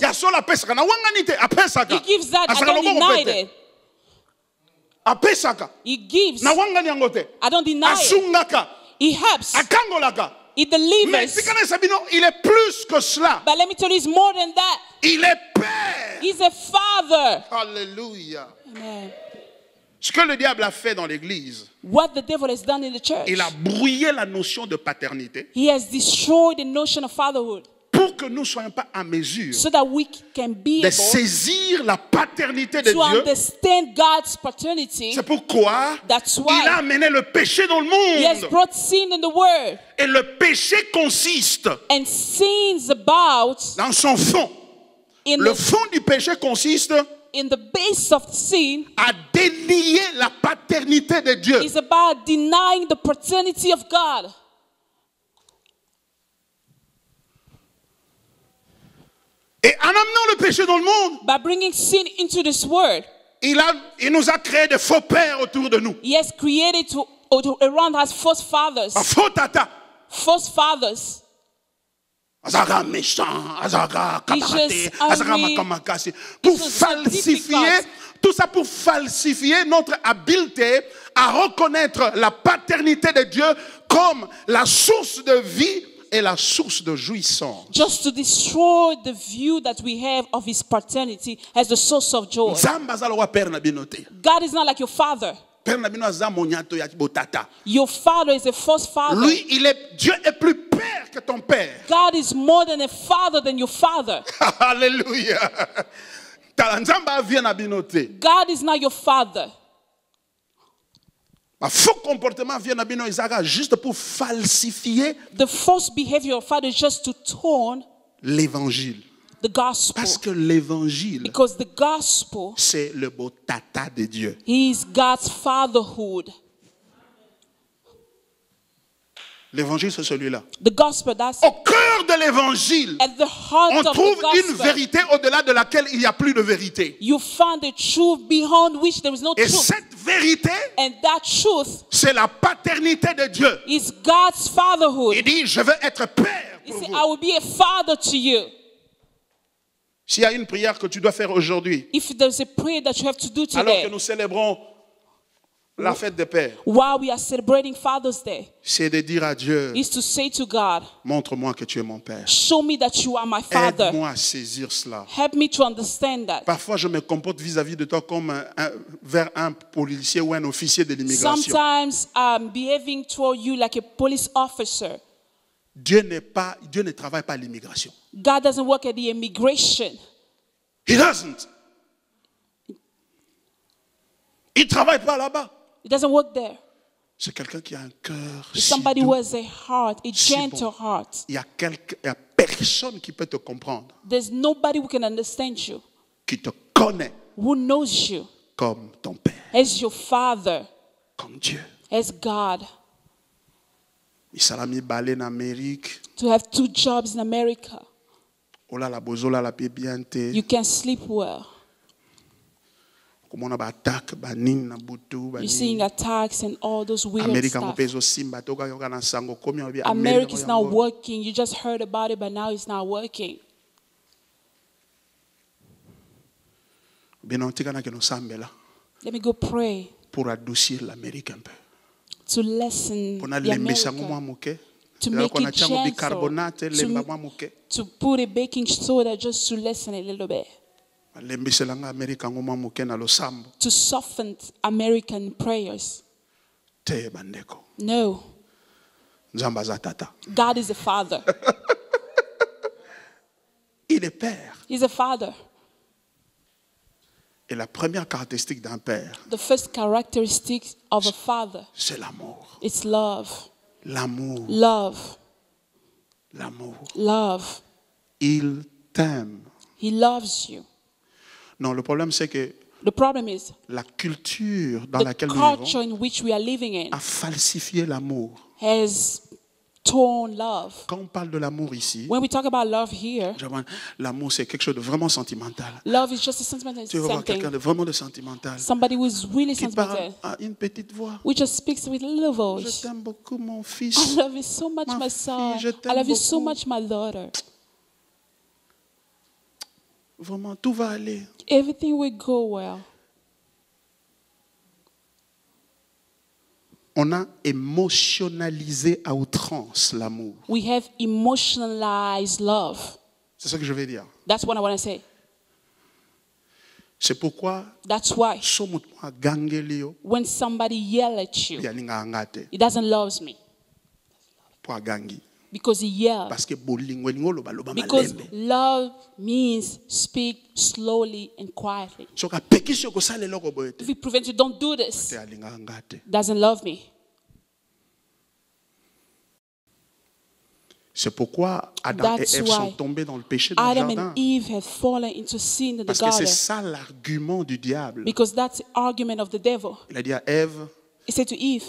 gives that. I don't deny it. He gives. I don't deny it. He helps. He delivers. Il est plus que cela. But let me tell you, he's more than that. Il est père. He's a father. Alléluia. Amen. Ce que le diable a fait dans l'église, What the devil has done in the church, il a brouillé la notion de paternité he has destroyed the notion of fatherhood pour que nous ne soyons pas à mesure so that we can be de able saisir la paternité de to Dieu. understand God's paternity. C'est pourquoi That's il why a amené le péché dans le he has monde. brought sin in the world. Et le péché consiste And sin's about dans son fond. in Le the, fond du péché consiste in the base of sin à dénier la paternité de Dieu. is about denying the paternity of God. Et en amenant le péché dans le monde, By bringing sin into this world, il nous a créé des faux pères autour de nous. he has created around us false fathers. Un faux tata. False fathers. Azaga méchant, azaga kataté, just azaga angry. makamakasi. Pour It's just so falsifier, difficult. tout ça pour falsifier notre habileté à reconnaître la paternité de Dieu comme la source de vie est la source de jouissance. Just to destroy the view that we have of his paternity as the source of joy. God is not like your father. Your father is a false father. Lui, Dieu est plus père que ton père. God is more than a father than your father. Alléluia. God is not your father. Faux comportement vient juste pour falsifier the false behavior of father just to tone l'évangile. The gospel. Parce que l'évangile, because the gospel, c'est le beau tata de Dieu. He is God's fatherhood. L'évangile, c'est celui-là. The gospel, that's au cœur de l'évangile, on trouve une vérité au-delà de laquelle il n'y a plus de vérité. You find a truth beyond which there is no Et truth. cette vérité, and that truth, c'est la paternité de Dieu. Is God's fatherhood. Il dit, je veux être père pour vous. I will be a father to you. S'il y a une prière que tu dois faire aujourd'hui, if there's a prayer that you have to do today, alors que nous célébrons la fête des pères, while we are celebrating Father's Day, c'est de dire à Dieu, is to say to God, montre-moi que tu es mon père. Show me that you are my father. Aide-moi à saisir cela. Help me to understand that. Parfois, je me comporte vis-à-vis de toi comme vers un policier ou un officier de l'immigration. Sometimes I'm behaving toward you like a police officer. Dieu ne travaille pas à l'immigration. God doesn't work at the immigration. He doesn't. Il travaille pas là-bas. It doesn't work there. C'est quelqu'un qui a un cœur. Somebody si who doux, has a heart, a gentle bon. heart. Il y a personne qui peut te comprendre. There's nobody who can understand you. Qui te connaît. Who knows you. Comme ton père. As your father. Comme Dieu. As God. To have 2 jobs in America. You can sleep well. You're seeing attacks and all those weird stuff. America is not working. You just heard about it, but now it's not working. Let me go pray. Pour adoucir l'Amérique un peu. To lessen the America, to make it gentle, to put a baking soda just to lessen a little bit, to soften American prayers. No. God is a father. Il est père. He's a father. Et la première caractéristique d'un père, the first characteristic of a father, c'est l'amour. It's love. L'amour. Love. L'amour. Love. Il t'aime. He loves you. Non, le problème c'est que the problem is la culture dans laquelle nous vivons in which we are living in a falsifié l'amour. Has torn love. Quand on parle de l'amour ici, when we talk about love here, l'amour c'est quelque chose de vraiment sentimental. Love is just a sentimental. Tu vas voir quelqu'un de vraiment de sentimental. Somebody who is really qui sentimental. Parle à une petite voix. Which just speaks with a little voice. Je t'aime beaucoup mon fils. I love you so much my son. I love you so much my daughter. Vraiment tout va aller. Everything will go well. On a émotionnalisé à outrance l'amour. We have emotionalized love. C'est ça que je vais dire. That's what I want to say. C'est pourquoi that's why when somebody yells at you, he doesn't love me. Because he yells. Because love means speak slowly and quietly. If he prevents you, don't do this. Doesn't love me. C'est pourquoi Adam et Ève sont tombés dans le péché dans le jardin. Adam and Eve have fallen into sin in the garden. Parce que c'est ça l'argument du diable. Because that's the argument of the devil. Il a dit à Ève, he said to Eve,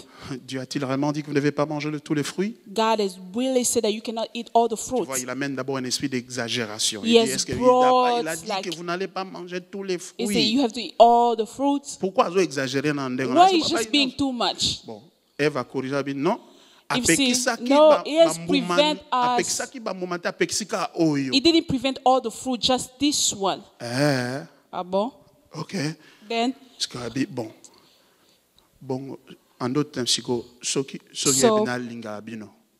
Dieu a-t-il vraiment dit que vous ne devez pas manger de tous les fruits? God has really said that you cannot eat all the fruits. Tu vois, il amène d'abord un esprit d'exagération. Il a dit que vous n'allez pas manger tous les fruits. He said you have to eat all the fruits. Pourquoi vous exagérez dans le Why is just being too much? Bon, Ève a corrigé, dit non. No, it has prevent us. It didn't prevent all the fruit, just this one. Ah bon? Okay. Then. Bon, en d'autres termes,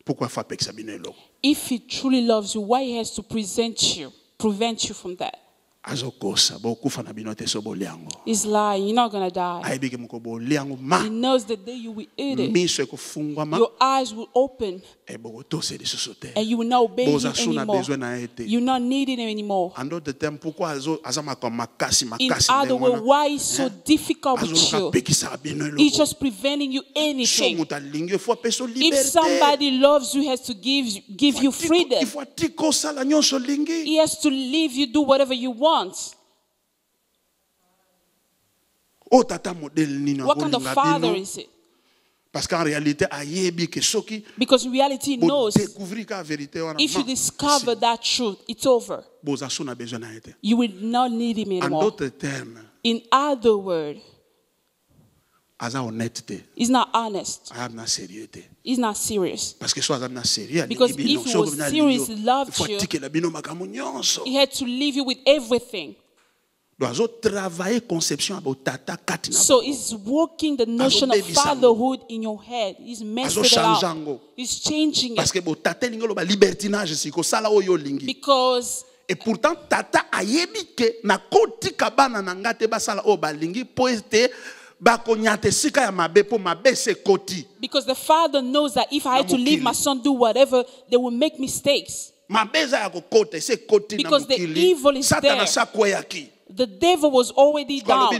Pourquoi faut pas que ça bine lo? If he truly loves you, why he has to prevent you from that? Azokosa bokufa na bino te so boliango. He's lying. You're not gonna die. Aibike muko boliango ma. He knows the day you will eat it. Miso ekufungwa ma. Your eyes will open. E bogotose de sosote. And you will not obey him anymore. You not needing him anymore. En d'autres termes, pourquoi azama comme makasi In other words, why is so difficult with you? He's just preventing you anything. If somebody loves you, he has to give you freedom. He has to leave you do whatever you want. What kind of father is it? Parce qu'en réalité, because in reality, he knows if you discover that truth, it's over. You will not need him anymore. In other words, he's not honest. He's not serious. Because if he was serious, he loved you, he had to leave you with everything. So he's working the notion of fatherhood in your head. He's messing it up. He's changing it. Because et pourtant tata ayebi ke na koti kabana na ngate basala o balingi po ete bakonyate sika ya mabe po mabe se koti. Because the father knows that if I had to leave my son do whatever, they will make mistakes. Mabeza ya kokote se koti na mukili. Because the evil is there. The devil was already down. He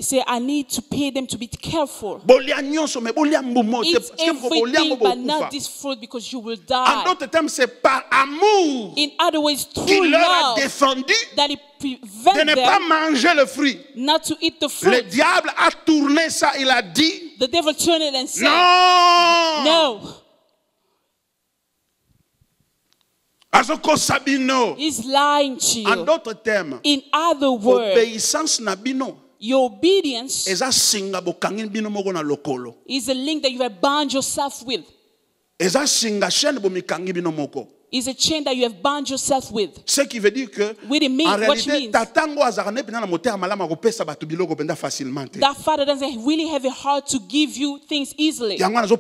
said, I need to pay them to be careful. Eat everything but not this fruit because you will die. In other words, through love that it prevents them not to eat the fruit. Le diable a tourné ça, il a dit, the devil turned it and said, no. He's lying to you. En d'autres termes, in other words, obéissance na bino, your obedience is a link that you have bound yourself with. Is a chain that you have bound yourself with. Ce qui veut dire que, en réalité, that father doesn't really have a heart to give you things easily. That's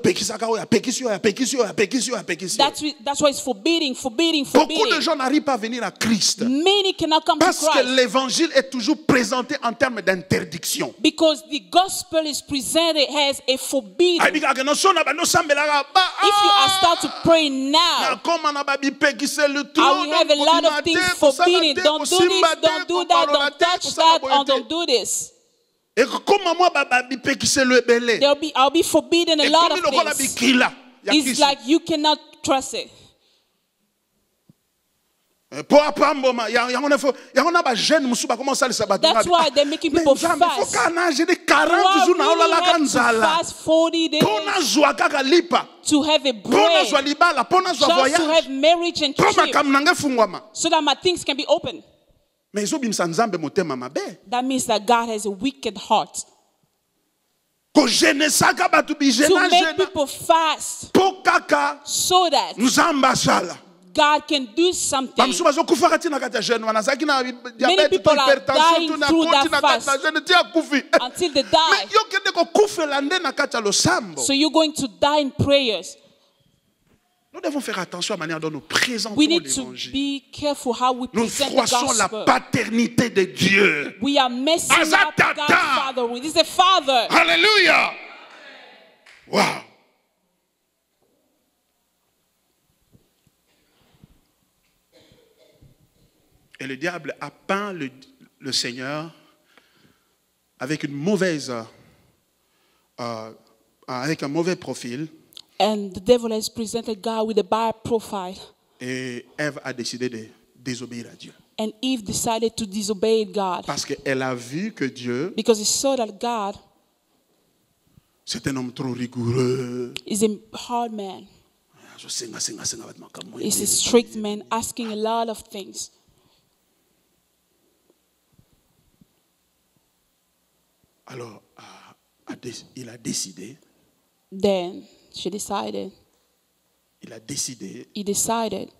why it's forbidding. Beaucoup de gens n'arrivent pas à venir à Christ. Many cannot come to Christ. Parce que l'évangile est toujours présenté en termes d'interdiction. Because the gospel is presented as a forbidding. If you start to pray now, we have a lot of things forbidden. Don't do this, don't do that, don't touch that, or don't do this. I'll be forbidden a lot of things. It's like you cannot trust it. That's why they're making people fast. Why we have to fast 40 days to have a break, just to have marriage and trip, so that my things can be open. That means that God has a wicked heart. To make people fast so that God can do something. Many people are dying through that fast until they die. So you're going to die in prayers. We need to be careful how we present the gospel. We are messing up God's fatherhood. He's a father. Hallelujah. Wow. Et le diable a peint le Seigneur avec avec un mauvais profil. And the devil has presented God with a bad profile. Et Ève a décidé de désobéir à Dieu. And Eve decided to disobey God. Parce qu'elle a vu que Dieu, because he saw that God, c'est un homme trop rigoureux. Is a hard man. He's a strict man, asking a lot of things. Alors, il a décidé. Then she decided. He decided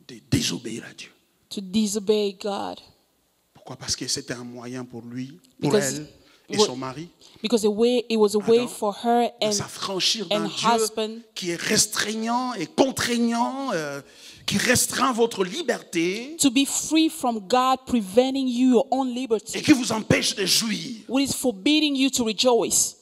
de désobéir à Dieu. To disobey God. Pourquoi? Parce que c'était un moyen pour lui, pour elle, et son mari. Because it was a way for her de s'affranchir d'un husband Dieu qui est restreignant et contraignant, qui restreint votre liberté. To be free from God, preventing you your own liberty. Et qui vous empêche de jouir. What is forbidding you to rejoice.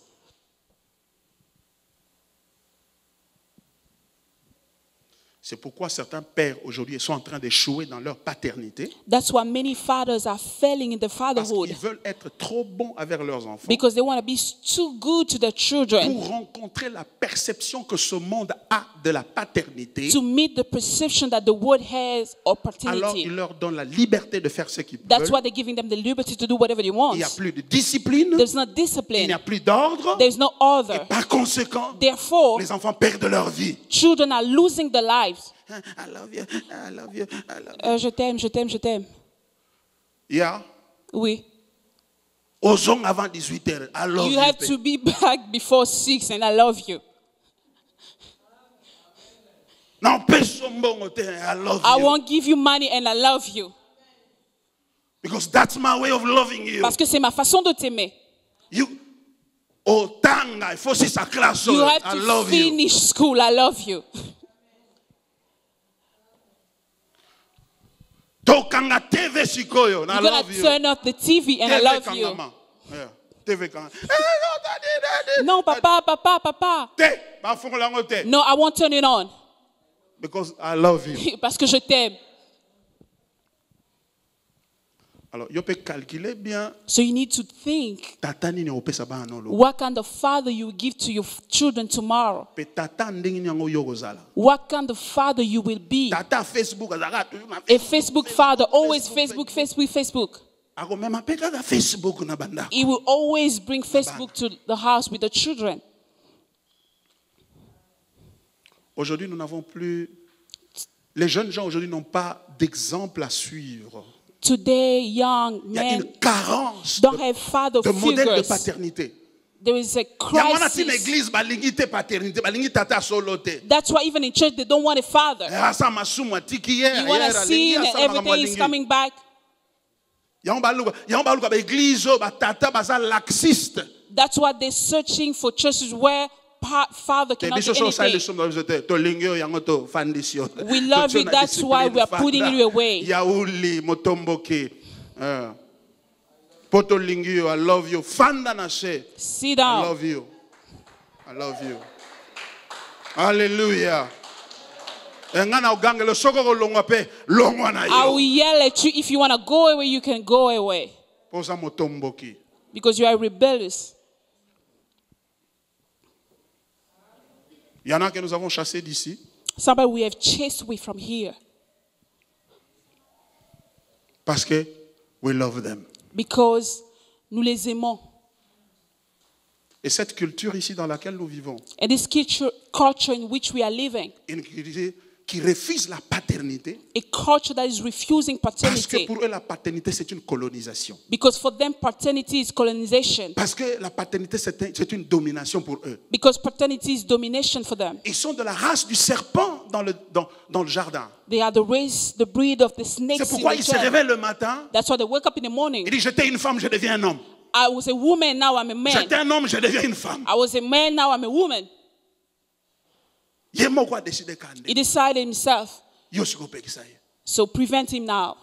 C'est pourquoi certains pères aujourd'hui sont en train d'échouer dans leur paternité. That's why many fathers are failing in the fatherhood. Parce qu'ils veulent être trop bons avec leurs enfants. Because they want to be too good to their children. Pour rencontrer la perception que ce monde a de la paternité. To meet the perception that the world has of paternity. Alors ils leur donnent la liberté de faire ce qu'ils veulent. That's why they're giving them the liberty to do whatever they want. Il n'y a plus de discipline. There's no discipline. Il n'y a plus d'ordre. There's no order. Et par conséquent, therefore, les enfants perdent leur vie. Children are losing their lives. I love you, I love you, I love you. Je t'aime, je t'aime, je t'aime. Yeah. Oui. Osons avant 18h. I love you. You have to be back before 6 and I love you. Non, I love I you. won't give you money and I love you. Because that's my way of loving you. Parce que c'est ma façon de t'aimer. You Tanga, il faut sa classe. You have I to love finish you. school. I love you. You're gonna turn off the TV and I love you. No, papa. No, I won't turn it on. Because I love you. Parce que je t'aime. Alors, you peux calculer bien. So you need to think what kind of father you will give to your children tomorrow. What kind of father you will be. A Facebook father, always Facebook. He will always bring Facebook to the house with the children. Aujourd'hui, nous n'avons plus. Les jeunes gens aujourd'hui n'ont pas d'exemple à suivre. Today, young men don't have father figures. Modèle de paternité. There is a crisis. That's why even in church they don't want a father. You want to sin and everything is coming back. That's why they're searching for churches where father cannot do anything. We love you, that's why we are putting you away. Yauli, Motomboke, Potolingio, I love you. Fandanase. Sit down. I love you. I love you. Hallelujah. I will yell at you. If you want to go away, you can go away. Because you are rebellious. Il y en a que nous avons chassés d'ici. Somebody we have chased away from here. Parce que we love them. Because nous les aimons. Et cette culture ici dans laquelle nous vivons. And this culture in which we are living. Une culture qui refuse la paternité. A culture that is refusing paternity. Parce que pour eux la paternité c'est une colonisation. Because for them paternity is colonization. Parce que la paternité c'est une domination pour eux. Because paternity is domination for them. Ils sont de la race du serpent dans le jardin. They are the breed of the snakes. C'est pourquoi ils se réveillent le matin. That's why they wake up in the morning. Ils disent j'étais une femme, je deviens un homme. I was a woman, now I'm a man. J'étais un homme, je deviens une femme. I was a man, now I'm a woman. He decided himself. So prevent him now.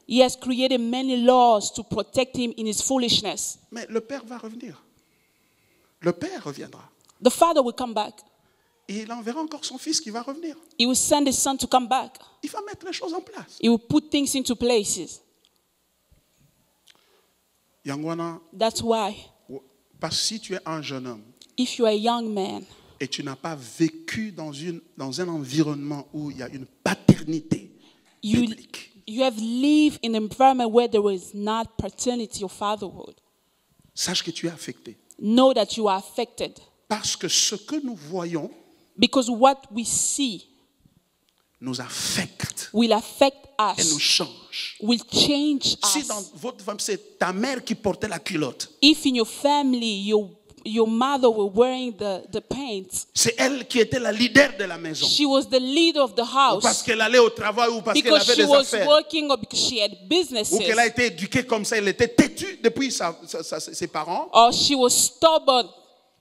He has created many laws to protect him in his foolishness. Mais le père va revenir. Le père reviendra. The father will come back. Et il enverra encore son fils qui va revenir. He will send his son to come back. Il va mettre les choses en place. He will put things into places. Yangwana. That's why. Parce que si tu es un jeune homme. If you are a young man. Et tu n'as pas vécu dans un environnement où il y a une paternité biblique. You have lived in an environment where there is not paternity or fatherhood. Sache que tu es affecté. Know that you are affected. Parce que ce que nous voyons. Because what we see nous affecte. Will affect us. Et nous change. Will change us. Si dans votre famille c'est ta mère qui portait la culotte. If in your family your mother were wearing the pants. C'est elle qui était la leader de la maison. She was the leader of the house. Ou parce qu'elle allait au travail ou parce qu'elle Because avait she des was affaires. working or because she had businesses. Ou qu'elle a été éduquée comme ça, elle était têtue depuis ses parents. Or she was stubborn.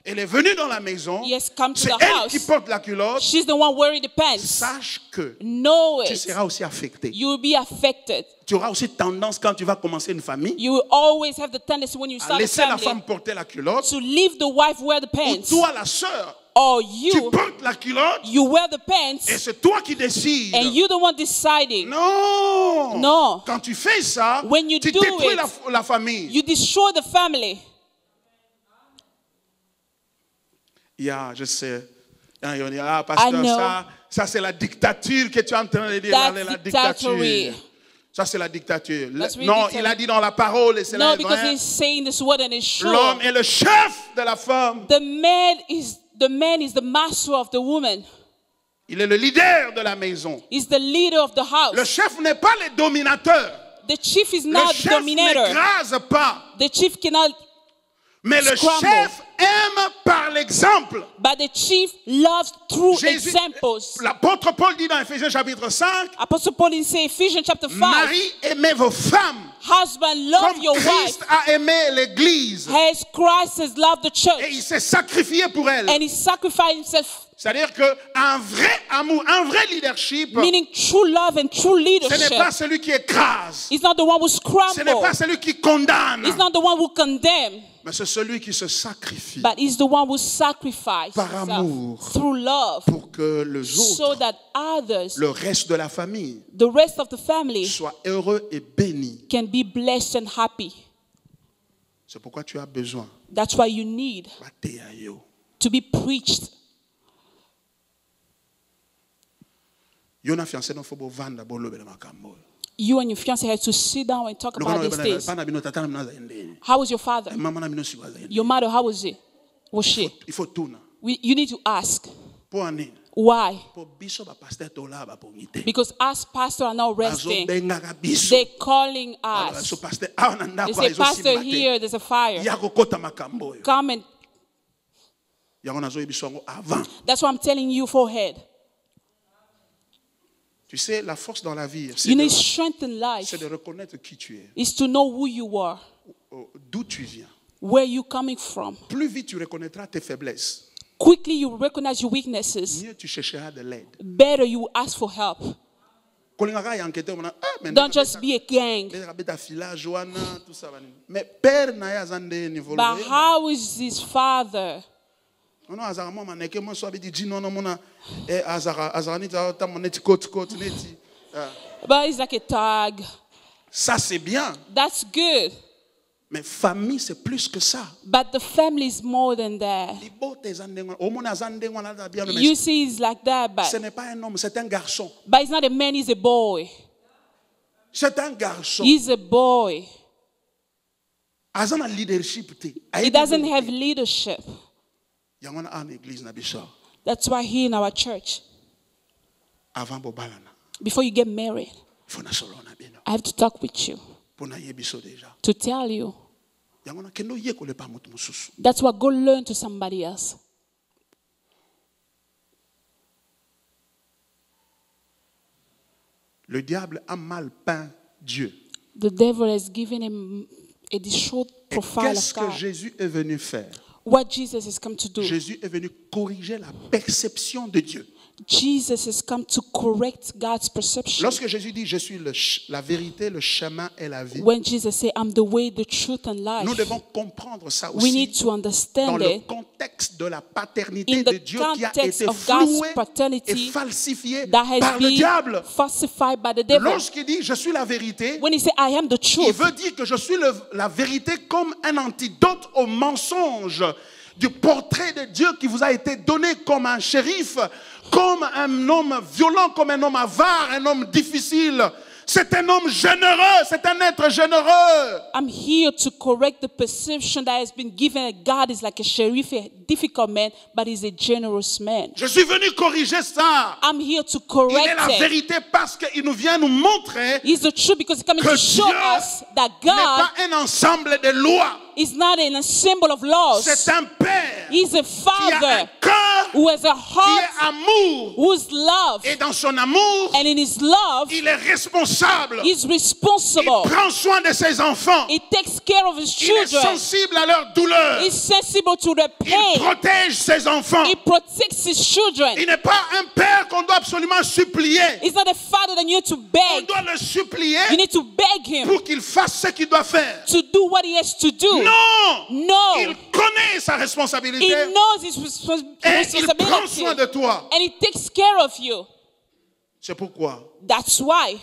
Elle est venue dans la maison. Yes, come to c'est the elle house. qui porte la culotte. She's the one wearing the pants. Sache que Know tu it. seras aussi affecté. You will be affected. Tu auras aussi tendance quand tu vas commencer une famille You will always have the tendency when you à start a laisser la family femme porter la culotte. to leave the wife wear the Ou pants. toi, la sœur, Or tu you portes la culotte wear the et pants c'est toi qui décides. and you the one deciding. Non. No. Quand tu fais ça, When you tu do détruis it, la famille. You destroy the family. Je sais. On dit, pasteur, ça c'est la dictature que tu es en train de dire. That's La dictature. Ça c'est la dictature. Non, il a dit dans la parole et c'est No, la because he's saying this word and it's true. L'homme est le chef de la femme. The man is the master of the woman. Il est le leader de la maison. He's the leader of the house. Le chef n'est pas le dominateur. The chief is not the dominator. Le chef n'écrase pas. The chief cannot Mais le chef aime par l'exemple. But the chief loves through examples. L'apôtre Paul dit dans Ephésiens chapitre 5, Apostle Paul in Ephesians chapter 5, Marie, aimez vos femmes. Husband, love comme your Christ wife. a aimé l'église. As Christ has loved the church. Et il s'est sacrifié pour elle. And he sacrificed himself. C'est-à-dire qu'un vrai amour, un vrai leadership, meaning true love and true leadership. Ce n'est pas celui qui écrase. He's not the one who scrambles. Ce n'est pas celui qui condamne. He's not the one who condemns. Mais c'est celui qui se sacrifie. But he's the one who sacrifices par amour, through love, pour que les autres, so that others, le reste de la famille, the rest of the family, soient heureux et bénis. Can be blessed and happy. C'est pourquoi tu as besoin. That's why you need to be preached. You and your fiancé had to sit down and talk about these things. How was your father? Your mother, how was it? Was she? You need to ask. Why? Because us pastors are not resting. They're calling us. They say, Pastor, here, there's a fire. Come and... That's why I'm telling you, forehead. Tu sais, la force dans la vie, c'est de reconnaître qui tu es. Is to know who you are. D'où tu viens. Where you coming from. Plus vite tu reconnaîtras tes faiblesses. Quickly you recognize your weaknesses. Mieux tu chercheras de l'aide. Better you ask for help. Don't just be a gang. But how is his father? But it's like a tag. Ça c'est bien. That's good. Mais famille c'est plus que ça. But the family is more than that. You see, it's like that, but ce n'est pas un homme, c'est un garçon. But it's not a man, he's a boy. C'est un garçon. He's a boy. He doesn't have leadership. That's why here in our church, before you get married, I have to talk with you to tell you. That's why go learn to somebody else. Le diable a mal peint Dieu. The devil has given him a short profile of God. Qu'est-ce que Jésus est venu faire? What Jesus has come to do. Jésus est venu corriger la perception de Dieu. Jesus has come to correct God's perception. Lorsque Jésus dit je suis la vérité, le chemin et la vie. When Jesus said I'm the way, the truth and life. Nous devons comprendre ça aussi. We need to understand dans le contexte de la paternité de Dieu qui a été flouée et falsifiée par le diable. Falsified by the devil. Lorsqu'il dit je suis la vérité, when he said I am the truth, il veut dire que je suis la vérité comme un antidote au mensonge du portrait de Dieu qui vous a été donné comme un shérif, comme un homme violent, comme un homme avare, un homme difficile. C'est un homme généreux, c'est un être généreux. I'm here to correct the perception that has been given that God is like a sheriff, a difficult man, but he's a generous man. Je suis venu corriger ça. I'm here to correct Il est la vérité parce qu'il nous vient nous montrer He's the truth because he's coming to show us that n'est God pas un ensemble de lois. is not a symbol of laws. C'est un père He's a qui a un father cœur, who has a qui heart, est amour. who's love, Et dans son amour, and in his love, il est responsable. he's Il responsible. prend soin de ses enfants. He takes care of his Il est children. sensible à leur douleur. He's sensible to the Il pain. protège ses enfants. He protects his children. Il n'est pas un père qu'on doit absolument supplier. He's not a father that you need to On beg. doit le supplier You need to beg him pour qu'il fasse ce qu'il doit faire. to do what he has to do. Non! No. Il connaît sa He responsabilité knows his et il prend soin responsibility. de toi. And he takes care of you. C'est pourquoi That's why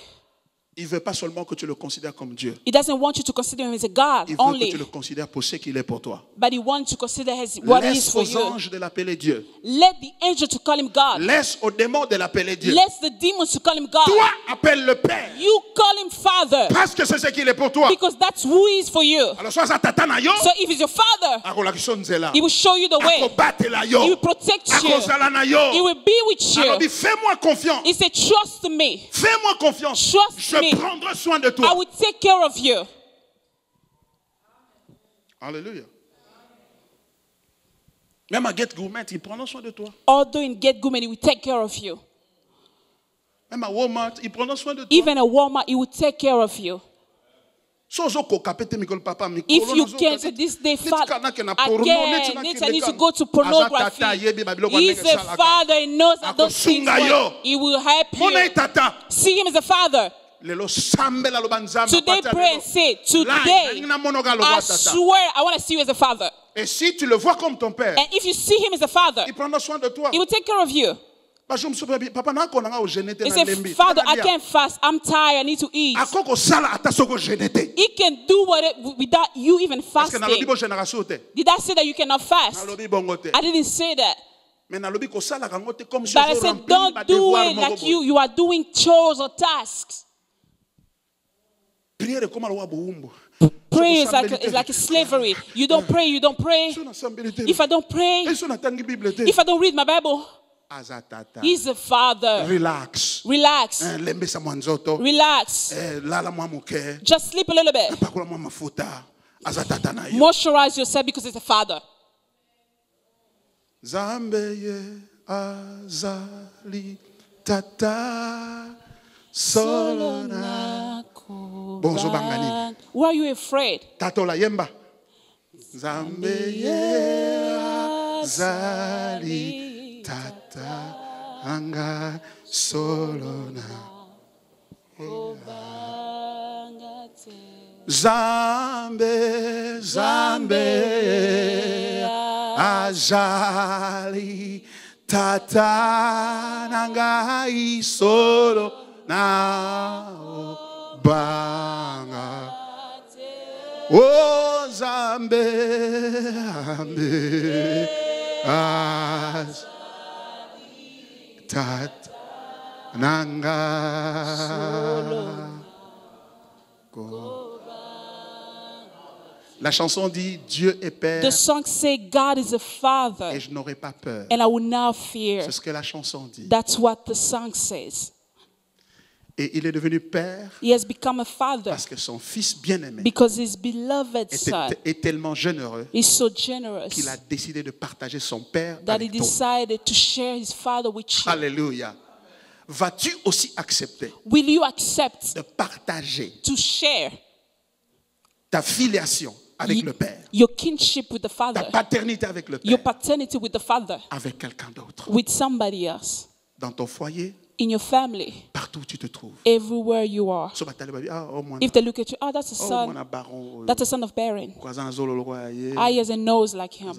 il ne veut pas seulement que tu le considères comme Dieu. he doesn't want you to consider him as a God Il veut que only, tu le considères pour ce qu'il est pour toi. but he wants to consider what he is Laisse for aux you. anges de l'appeler Dieu. Let the angel to call him God. Laisse aux démons de l'appeler Dieu. Let the demons to call him God. Toi, appelle le Père. You call him Father Parce que c'est ce qu'il est pour toi. because that's who he is for you. Alors, soit ça t'attend yo. So if he's your father, He he will show you the way. He will protect you. He will be with Alors, you. dis, fais-moi confiance. He said, trust me. Fais-moi confiance. Trust Je me. prendrai soin de I toi. will take care of you. Alléluia. Même à Get Gourmet, ils prendront soin de toi. Although in Get Gourmet, he will take care of you. Même à Walmart, ils prendront soin de toi. Even at Walmart, he will take care of you. If you can say this day, Father, again, next I need to go to pornography. He's a father, he knows that those things work. He will help you. See him as a father. Today pray and say, today, I swear I want to see you as a father. Et si tu le vois comme ton père, And if you see him as a father, il prendra soin de toi. he will take care of you. He said, Father, I can't fast. I'm tired. I need to eat. He can do it without you even fasting. Did I say that you cannot fast? I didn't say that. But I said, don't do it like you are doing chores or tasks. Prayer is like a slavery. You don't pray, you don't pray. If I don't pray, if I don't read my Bible, he's a father. Relax. Relax. Relax. Just sleep a little bit. Moisturize yourself because it's a father. Zambeye azali tata solona. Why are you afraid? Tatola yemba. Zambeye azali tata anga solona. Zambe azali tata anga isolo na banga. Oh Zambe azali tata nanga go. La chanson dit Dieu est père. The song say God is a father. Et je n'aurai pas peur. And I will not fear. C'est ce que la chanson dit. That's what the song says. Et il est devenu père. He has become a father. Parce que son fils bien-aimé. Because his beloved son est tellement généreux. Is so generous. Qu'il a décidé de partager son père that avec he decided to share his father with you. Alléluia. Vas-tu aussi accepter? Will you accept de partager? To share ta filiation avec le Père. Your kinship with the Father. Ta paternité avec le Père. Your paternity with the Father. Avec quelqu'un d'autre. With somebody else. Dans ton foyer. In your family. Partout où tu te trouves. Everywhere you are. If they look at you, oh, that's a son. That's a son of Baron. He has a nose like him.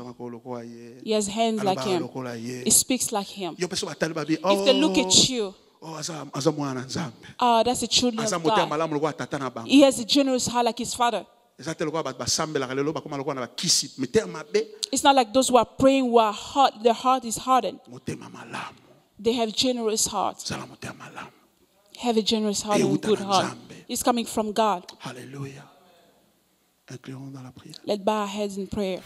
He has hands like him. He speaks like him. If they look at you, oh, that's a children of God. He has a generous heart like his father. It's not like those who are praying who are hard, their heart is hardened. They have generous hearts. have a generous heart and a good heart. It's coming from God. Hallelujah. Incluons dans la prière. Let's bow our heads in prayer.